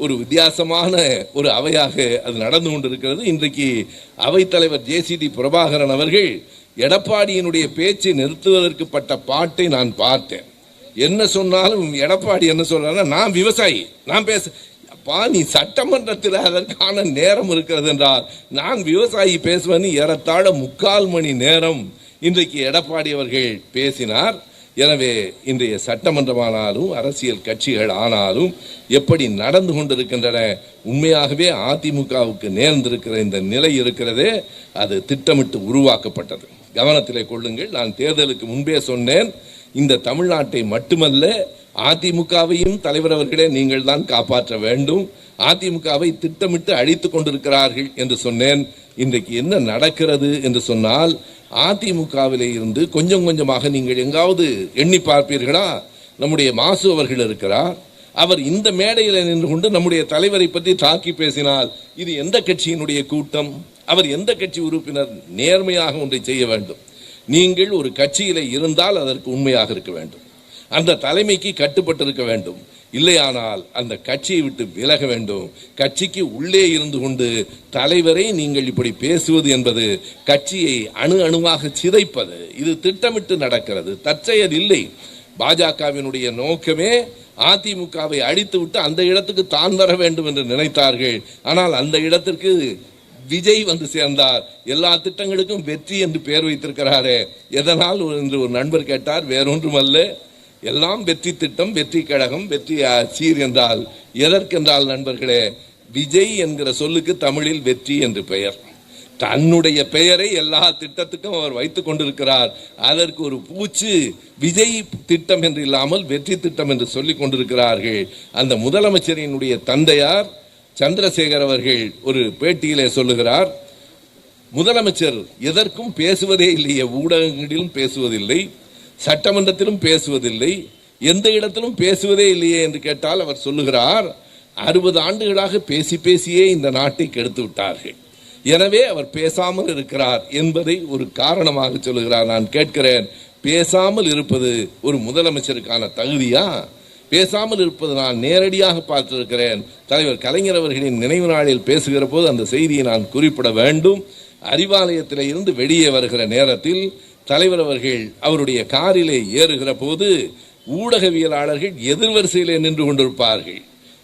ஒரு வித்தியாசமான ஒரு அவையாக அது நடந்து கொண்டிருக்கிறது. இன்றைக்கு அவைத்தலைவர் JCD பிரபாகரன் அவர்கள் எடப்பாடியினுடைய பேச்சை நிறுத்துவதற்கு பட்ட பாட்டை நான் பார்த்தேன். என்ன சொன்னாலும் எடப்பாடி என்ன சொல்றாருன்னா, நான் விவசாயி, நான் அப்பா நீ சட்டமன்றத்தில் அதற்கான நேரம் இருக்கிறது என்றால் நான் விவசாயி பேசுவேன். ஏறத்தாழ 3/4 மணி நேரம் இன்றைக்கு எடப்பாடி அவர்கள் பேசினார். எனவே இன்றைய சட்டமன்றமானாலும் அரசியல் கட்சிகள் ஆனாலும் எப்படி நடந்து கொண்டிருக்கின்றன, உண்மையாகவே அதிமுகவுக்கு நேர்ந்திருக்கிற இந்த நிலை இருக்கிறதே, அது திட்டமிட்டு உருவாக்கப்பட்டது. கவனத்திலே கொள்ளுங்கள். நான் தேர்தலுக்கு முன்பே சொன்னேன், இந்த தமிழ்நாட்டை மட்டுமல்ல அதிமுகவையும் தலைவர் அவர்களே நீங்கள் தான் காப்பாற்ற வேண்டும். அதிமுகவை திட்டமிட்டு அழித்துக் கொண்டிருக்கிறார்கள் என்று சொன்னேன். இன்றைக்கு என்ன நடக்கிறது என்று சொன்னால், அதிமுகவிலே இருந்து கொஞ்சம் கொஞ்சமாக நீங்கள் எங்காவது எண்ணி பார்ப்பீர்களா? நம்முடைய மாசு அவர்கள் இருக்கிறார். அவர் இந்த மேடையில் நின்று கொண்டு நம்முடைய தலைவரை பற்றி தாக்கி பேசினால் இது எந்த கட்சியினுடைய கூட்டம்? அவர் எந்த கட்சி உறுப்பினர்? நேர்மையாக ஒன்றை செய்ய வேண்டும். நீங்கள் ஒரு கட்சியிலே இருந்தால் அதற்கு உண்மையாக இருக்க வேண்டும், அந்த தலைமைக்கு கட்டுப்பட்டு இருக்க வேண்டும். இல்லையானால் அந்த கட்சியை விட்டு விலக வேண்டும். கட்சிக்கு உள்ளே இருந்து கொண்டு தலைவரை நீங்கள் இப்படி பேசுவது என்பது கட்சியை அணு அணுவாக சிதைப்பது. இது திட்டமிட்டு நடக்கிறது, தற்செயல் இல்லை. பாஜகவினுடைய நோக்கமே அதிமுகவை அழித்து விட்டு அந்த இடத்துக்கு தான் வர வேண்டும் என்று நினைத்தார்கள். ஆனால் அந்த இடத்திற்கு விஜய் வந்து சேர்ந்தார். எல்லா திட்டங்களுக்கும் வெற்றி என்று பெயர் வைத்திருக்கிறாரே, எதனால் என்று ஒரு நண்பர் கேட்டார். வேறொன்றுமல்ல, எல்லாம் வெற்றி திட்டம், வெற்றி கழகம், வெற்றி சீர் என்றால் எதற்கென்றால் நண்பர்களே, விஜய் என்கிற சொல்லுக்கு தமிழில் வெற்றி என்று பெயர். தன்னுடைய பெயரை எல்லா திட்டத்துக்கும் அவர் வைத்துக் கொண்டிருக்கிறார். அதற்கு ஒரு பூச்சு விஜய் திட்டம் என்று இல்லாமல் வெற்றி திட்டம் என்று சொல்லிக் கொண்டிருக்கிறார்கள். அந்த முதலமைச்சரினுடைய தந்தையார் சந்திரசேகர் அவர்கள் ஒரு பேட்டியிலே சொல்லுகிறார், முதலமைச்சர் எதற்கும் பேசுவதே இல்லையே, ஊடகங்களிலும் பேசுவதில்லை, சட்டமன்றத்திலும் பேசுவதில்லை, எந்த இடத்திலும் பேசுவதே இல்லையே என்று கேட்டால் அவர் சொல்லுகிறார், 60 ஆண்டுகளாக பேசி பேசியே இந்த நாட்டை கெடுத்து விட்டார்கள். எனவே அவர் பேசாமல் இருக்கிறார் என்பதை ஒரு காரணமாக சொல்லுகிறார். நான் கேட்கிறேன், பேசாமல் இருப்பது ஒரு முதலமைச்சருக்கான தகுதியா? பேசாமல் இருப்பது நான் நேரடியாக பார்த்திருக்கிறேன். தலைவர் கலைஞர் அவர்களின் நினைவு நாளில் பேசுகிற போது அந்த செய்தியை நான் குறிப்பிட வேண்டும். அறிவாலயத்தில் இருந்து வெளியே வருகிற நேரத்தில் தலைவர் அவர்கள் அவருடைய காரிலே ஏறுகிற போது ஊடகவியலாளர்கள் எதிர்வரிசையிலே நின்று கொண்டிருப்பார்கள்.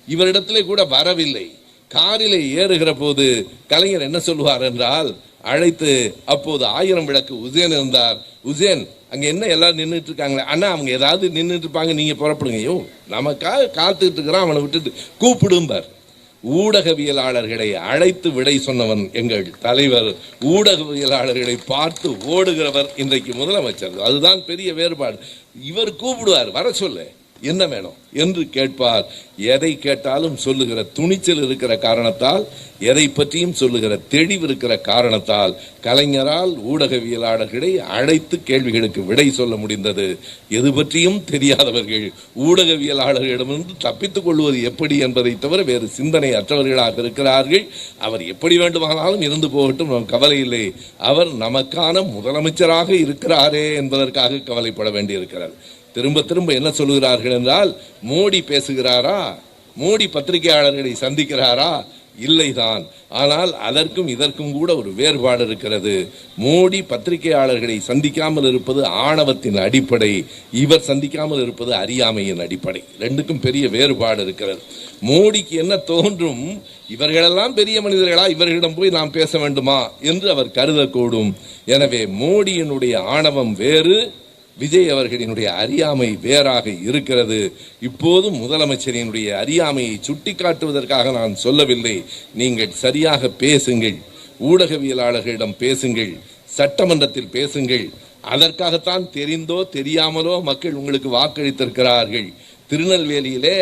இவரிடத்திலே கூட வரவில்லை. காரிலே ஏறுகிற போது கலைஞர் என்ன சொல்வார் என்றால், அழைத்து, அப்போது 1000 விளக்கு உசேன் இருந்தார். உசேன், அங்க என்ன எல்லாரும் நின்றுட்டு இருக்காங்களே அண்ணா, அவங்க ஏதாவது நின்றுட்டு இருப்பாங்க, நீங்க புறப்படுங்க. ஐயோ, நமக்காக காத்துட்டு இருக்கிறான், அவனை விட்டுட்டு கூப்பிடும்பார். ஊடகவியலாளர்களை அழைத்து விடை சொன்னவன் எங்கள் தலைவர். ஊடகவியலாளர்களை பார்த்து ஓடுகிறவர் இன்றைக்கு முதலமைச்சர். அதுதான் பெரிய வேறுபாடு. இவர் கூப்பிடுவார், வர சொல்ல, என்ன வேணும் என்று கேட்பார். எதை கேட்டாலும் சொல்லுகிற துணிச்சல் இருக்கிற காரணத்தால், எதை பற்றியும் சொல்லுகிற தெளிவு இருக்கிற காரணத்தால் கலைஞரால் ஊடகவியலாளர்களை அழைத்து கேள்விகளுக்கு விடை சொல்ல முடிந்தது. எது பற்றியும் தெரியாதவர்கள் ஊடகவியலாளர்களிடமிருந்து தப்பித்துக் கொள்வது எப்படி என்பதை தவிர வேறு சிந்தனை அற்றவர்களாக இருக்கிறார்கள். அவர் எப்படி வேண்டுமானாலும் இருந்து போகட்டும், நம் கவலை இல்லை. அவர் நமக்கான முதலமைச்சராக இருக்கிறாரே என்பதற்காக கவலைப்பட வேண்டியிருக்கிறார். திரும்ப திரும்ப என்ன சொல்லுகிறார்கள் என்றால், மோடி பேசுகிறாரா, மோடி பத்திரிகையாளர்களை சந்திக்கிறாரா? இல்லைதான். ஆனால் அதற்கும் இதற்கும் கூட ஒரு வேறுபாடு இருக்கிறது. மோடி பத்திரிகையாளர்களை சந்திக்காமல் இருப்பது ஆணவத்தின் அடிப்படை, இவர் சந்திக்காமல் இருப்பது அறியாமையின் அடிப்படை. ரெண்டுக்கும் பெரிய வேறுபாடு இருக்கிறது. மோடிக்கு என்ன தோன்றும், இவர்களெல்லாம் பெரிய மனிதர்களா, இவர்களிடம் போய் நாம் பேச வேண்டுமா என்று அவர் கருதக்கூடும். எனவே மோடியினுடைய ஆணவம் வேறு, விஜய் அவர்களினுடைய அறியாமை வேறாக இருக்கிறது. இப்போதும் முதலமைச்சரினுடைய அறியாமையை சுட்டிக்காட்டுவதற்காக நான் சொல்லவில்லை. நீங்கள் சரியாக பேசுங்கள், ஊடகவியலாளர்களிடம் பேசுங்கள், சட்டமன்றத்தில் பேசுங்கள். அதற்காகத்தான் தெரிந்தோ தெரியாமலோ மக்கள் உங்களுக்கு வாக்களித்திருக்கிறார்கள். திருநெல்வேலியிலே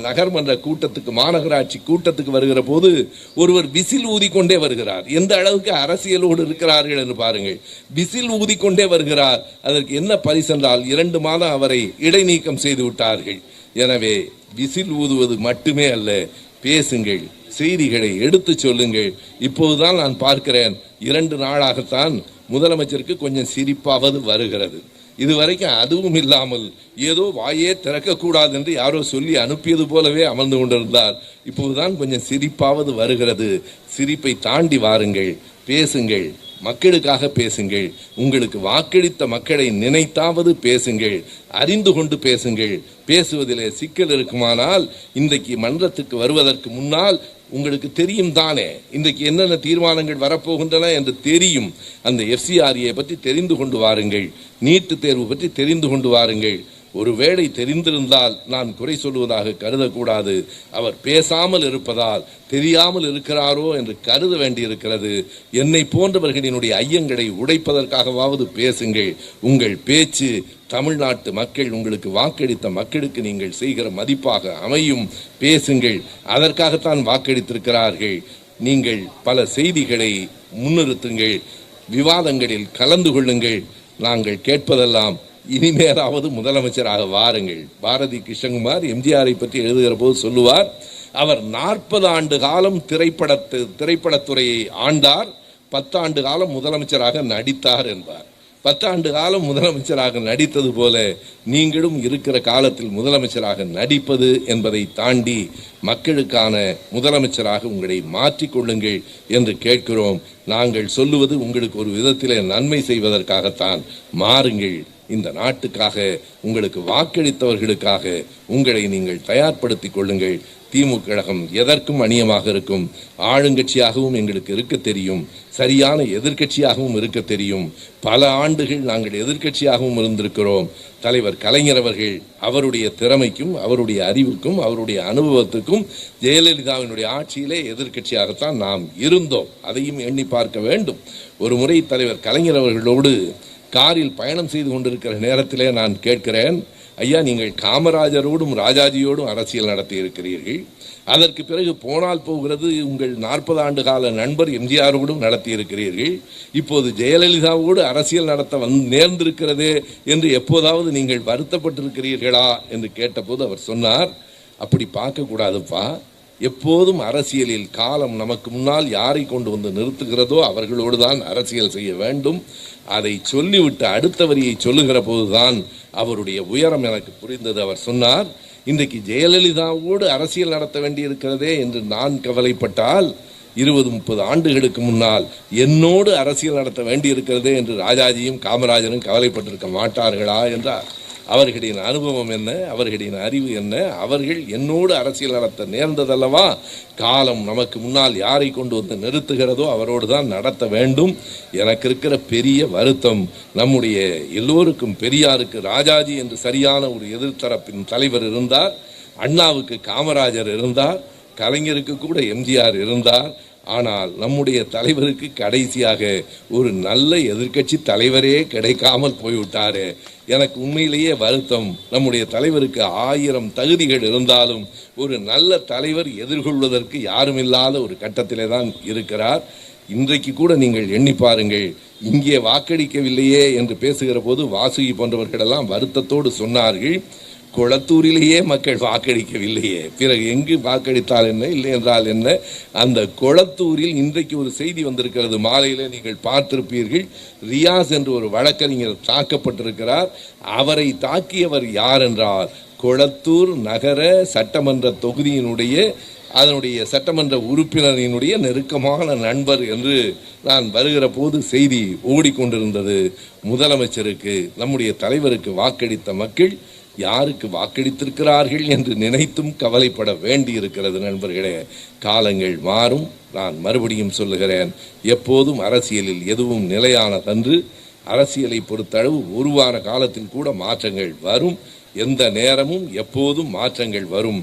நகர்மன்ற கூட்டத்துக்கு, மாநகராட்சி கூட்டத்துக்கு வருகிற போது ஒருவர் விசில் ஊதிக்கொண்டே வருகிறார். எந்த அளவுக்கு அரசியலோடு இருக்கிறார்கள் என்று பாருங்கள். விசில் ஊதிக்கொண்டே வருகிறார். அதற்கு என்ன பரிசு என்றால் 2 மாதம் அவரை இடைநீக்கம் செய்து விட்டார்கள். எனவே விசில் ஊதுவது மட்டுமே அல்ல, பேசுங்கள், செய்திகளை எடுத்து சொல்லுங்கள். இப்போதுதான் நான் பார்க்கிறேன், 2 நாளாகத்தான் முதலமைச்சருக்கு கொஞ்சம் சிரிப்பாவது வருகிறது. இதுவரைக்கும் அதுவும் இல்லாமல் ஏதோ வாயே திறக்கக்கூடாது என்று யாரோ சொல்லி அனுப்பியது போலவே அமர்ந்து கொண்டிருந்தார். இப்போதுதான் கொஞ்சம் சிரிப்பாவது வருகிறது. சிரிப்பை தாண்டி வாருங்கள், பேசுங்கள், மக்களுக்காக பேசுங்கள். உங்களுக்கு வாக்களித்த மக்களை நினைத்தாவது பேசுங்கள், அறிந்து கொண்டு பேசுங்கள். பேசுவதிலே சிக்கல் இருக்குமானால் இன்றைக்கு மன்றத்துக்கு வருவதற்கு முன்னால் உங்களுக்கு தெரியும் தானே இன்றைக்கு என்னென்ன தீர்மானங்கள் வரப்போகின்றன என்று தெரியும். அந்த FCRA பற்றி தெரிந்து கொண்டு வாருங்கள், நீட்டு தேர்வு பற்றி தெரிந்து கொண்டு வாருங்கள். ஒருவேளை தெரிந்திருந்தால் நான் குறை சொல்வதாக கருதக்கூடாது. அவர் பேசாமல் இருப்பதால் தெரியாமல் இருக்கிறாரோ என்று கருத வேண்டியிருக்கிறது. என்னை போன்றவர்களினுடைய ஐயங்களை உடைப்பதற்காகவாவது பேசுங்கள். உங்கள் பேச்சு தமிழ்நாட்டு மக்கள், உங்களுக்கு வாக்களித்த மக்களுக்கு நீங்கள் செய்கிற மதிப்பாக அமையும். பேசுங்கள். அதற்காகத்தான் வாக்களித்திருக்கிறார்கள். நீங்கள் பல செய்திகளை முன்னிறுத்துங்கள், விவாதங்களில் கலந்து கொள்ளுங்கள். நாங்கள் கேட்பதெல்லாம் இனிமேலாவது முதலமைச்சராக வாருங்கள். பாரதி கிருஷ்ணகுமார் எம்ஜிஆரை பற்றி எழுதுகிற போது சொல்லுவார், அவர் 40 ஆண்டு காலம் திரைப்படத்துறையை ஆண்டார், 10 ஆண்டு காலம் முதலமைச்சராக நடித்தார் என்பார். 10 ஆண்டு காலம் முதலமைச்சராக நடித்தது போல நீங்களும் இருக்கிற காலத்தில் முதலமைச்சராக நடிப்பது என்பதை தாண்டி மக்களுக்கான முதலமைச்சராக உங்களை மாற்றிக்கொள்ளுங்கள் என்று கேட்கிறோம். நாங்கள் சொல்லுவது உங்களுக்கு ஒரு விதத்திலே நன்மை செய்வதற்காகத்தான். மாறுங்கள். இந்த நாட்டுக்காக, உங்களுக்கு வாக்களித்தவர்களுக்காக உங்களை நீங்கள் தயார்படுத்திக் கொள்ளுங்கள். திமுக கழகம் எதற்கும் அணியமாக இருக்கும். ஆளுங்கட்சியாகவும் எங்களுக்கு இருக்க தெரியும், சரியான எதிர்க்கட்சியாகவும் இருக்க தெரியும். பல ஆண்டுகள் நாங்கள் எதிர்க்கட்சியாகவும் இருந்திருக்கிறோம். தலைவர் கலைஞர் அவர்கள் அவருடைய திறமைக்கும், அவருடைய அறிவுக்கும், அவருடைய அனுபவத்துக்கும் ஜெயலலிதாவினுடைய ஆட்சியிலே எதிர்க்கட்சியாகத்தான் நாம் இருந்தோம். அதையும் எண்ணி பார்க்க வேண்டும். ஒரு முறை தலைவர் கலைஞர் அவர்களோடு காரில் பயணம் செய்து கொண்டிருக்கிற நேரத்திலே நான் கேட்கிறேன், ஐயா, நீங்கள் காமராஜரோடும் ராஜாஜியோடும் அரசியல் நடத்தி இருக்கிறீர்கள். அதற்கு பிறகு போனால் போகிறது உங்கள் 40 ஆண்டு கால நண்பர் எம்ஜிஆரோடும் நடத்தி இருக்கிறீர்கள். இப்போது ஜெயலலிதாவோடு அரசியல் நடத்த நேர்ந்திருக்கிறதே என்று எப்போதாவது நீங்கள் வருத்தப்பட்டிருக்கிறீர்களா என்று கேட்டபோது அவர் சொன்னார், அப்படி பார்க்கக்கூடாதுப்பா. எப்போதும் அரசியலில் காலம் நமக்கு முன்னால் யாரை கொண்டு வந்து நிறுத்துகிறதோ அவர்களோடு தான் அரசியல் செய்ய வேண்டும். அதை சொல்லிவிட்டு அடுத்த வரியை சொல்லுகிற போதுதான் அவருடைய உயரம் எனக்கு புரிந்தது. அவர் சொன்னார், இன்றைக்கு ஜெயலலிதாவோடு அரசியல் நடத்த வேண்டியிருக்கிறதே என்று நான் கவலைப்பட்டால் 20-30 ஆண்டுகளுக்கு முன்னால் என்னோடு அரசியல் நடத்த வேண்டியிருக்கிறதே என்று ராஜாஜியும் காமராஜரும் கவலைப்பட்டிருக்க மாட்டார்களா என்றார். அவர்களின் அனுபவம் என்ன, அவர்களின் அறிவு என்ன, அவர்கள் என்னோடு அரசியல் நடத்த நேர்ந்ததல்லவா. காலம் நமக்கு முன்னால் யாரை கொண்டு வந்து நிறுத்துகிறதோ அவரோடு தான் நடத்த வேண்டும். எனக்கு இருக்கிற பெரிய வருத்தம், நம்முடைய எல்லோருக்கும் பெரியாருக்கு ராஜாஜி என்று சரியான ஒரு எதிர்த்தரப்பின் தலைவர் இருந்தார், அண்ணாவுக்கு காமராஜர் இருந்தார், கலைஞருக்கு கூட எம்ஜிஆர் இருந்தார். ஆனால் நம்முடைய தலைவருக்கு கடைசியாக ஒரு நல்ல எதிர்க்கட்சி தலைவரே கிடைக்காமல் போய்விட்டாரு. எனக்கு உண்மையிலேயே வருத்தம். நம்முடைய தலைவருக்கு 1000 தகுதிகள் இருந்தாலும் ஒரு நல்ல தலைவர் எதிர்கொள்வதற்கு யாரும் இல்லாத ஒரு கட்டத்திலே தான் இருக்கிறார். இன்றைக்கு கூட நீங்கள் எண்ணி பாருங்கள், இங்கே வாக்களிக்கவில்லையே என்று பேசுகிற போது வாசுகி போன்றவர்களெல்லாம் வருத்தத்தோடு சொன்னார்கள், கொளத்தூரிலேயே மக்கள் வாக்களிக்கவில்லையே, பிறகு எங்கு வாக்களித்தால் என்ன, இல்லை என்றால் என்ன. அந்த கொளத்தூரில் இன்றைக்கு ஒரு செய்தி வந்திருக்கிறது, மாலையில் நீங்கள் பார்த்திருப்பீர்கள். ரியாஸ் என்று ஒரு வழக்கறிஞர் தாக்கப்பட்டிருக்கிறார். அவரை தாக்கியவர் யார் என்றால் கொளத்தூர் நகர சட்டமன்ற தொகுதியினுடைய அதனுடைய சட்டமன்ற உறுப்பினரினுடைய நெருக்கமான நண்பர் என்று நான் வருகிற போது செய்தி ஓடிக்கொண்டிருந்தது. முதலமைச்சருக்கு, நம்முடைய தலைவருக்கு வாக்களித்த மக்கள் யாருக்கு வாக்களித்திருக்கிறார்கள் என்று நினைத்தும் கவலைப்பட வேண்டி இருக்கிறது. நண்பர்களே, காலங்கள் மாறும். நான் மறுபடியும் சொல்லுகிறேன், எப்போதும் அரசியலில் எதுவும் நிலையானதன்று. அரசியலை பொறுத்தளவு ஒரு வார காலத்தில் கூட மாற்றங்கள் வரும். எந்த நேரமும் எப்போதும் மாற்றங்கள் வரும்.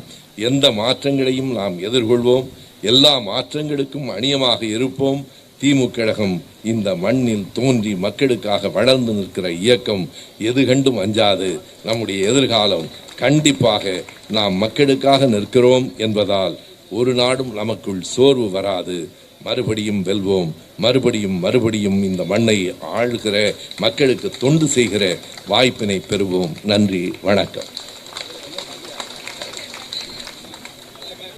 எந்த மாற்றங்களையும் நாம் எதிர்கொள்வோம். எல்லா மாற்றங்களுக்கும் அணியமாக இருப்போம். திமுக கழகம் இந்த மண்ணில் தோன்றி மக்களுக்காக வளர்ந்து நிற்கிற இயக்கம், எது கண்டும் அஞ்சாது. நம்முடைய எதிர்காலம் கண்டிப்பாக நாம் மக்களுக்காக நிற்கிறோம் என்பதால் ஒரு நாடும் நமக்குள் சோர்வு வராது. மறுபடியும் வெல்வோம். மறுபடியும் இந்த மண்ணை ஆளுகிற மக்களுக்கு தொண்டு செய்கிற வாய்ப்பினை பெறுவோம். நன்றி, வணக்கம்.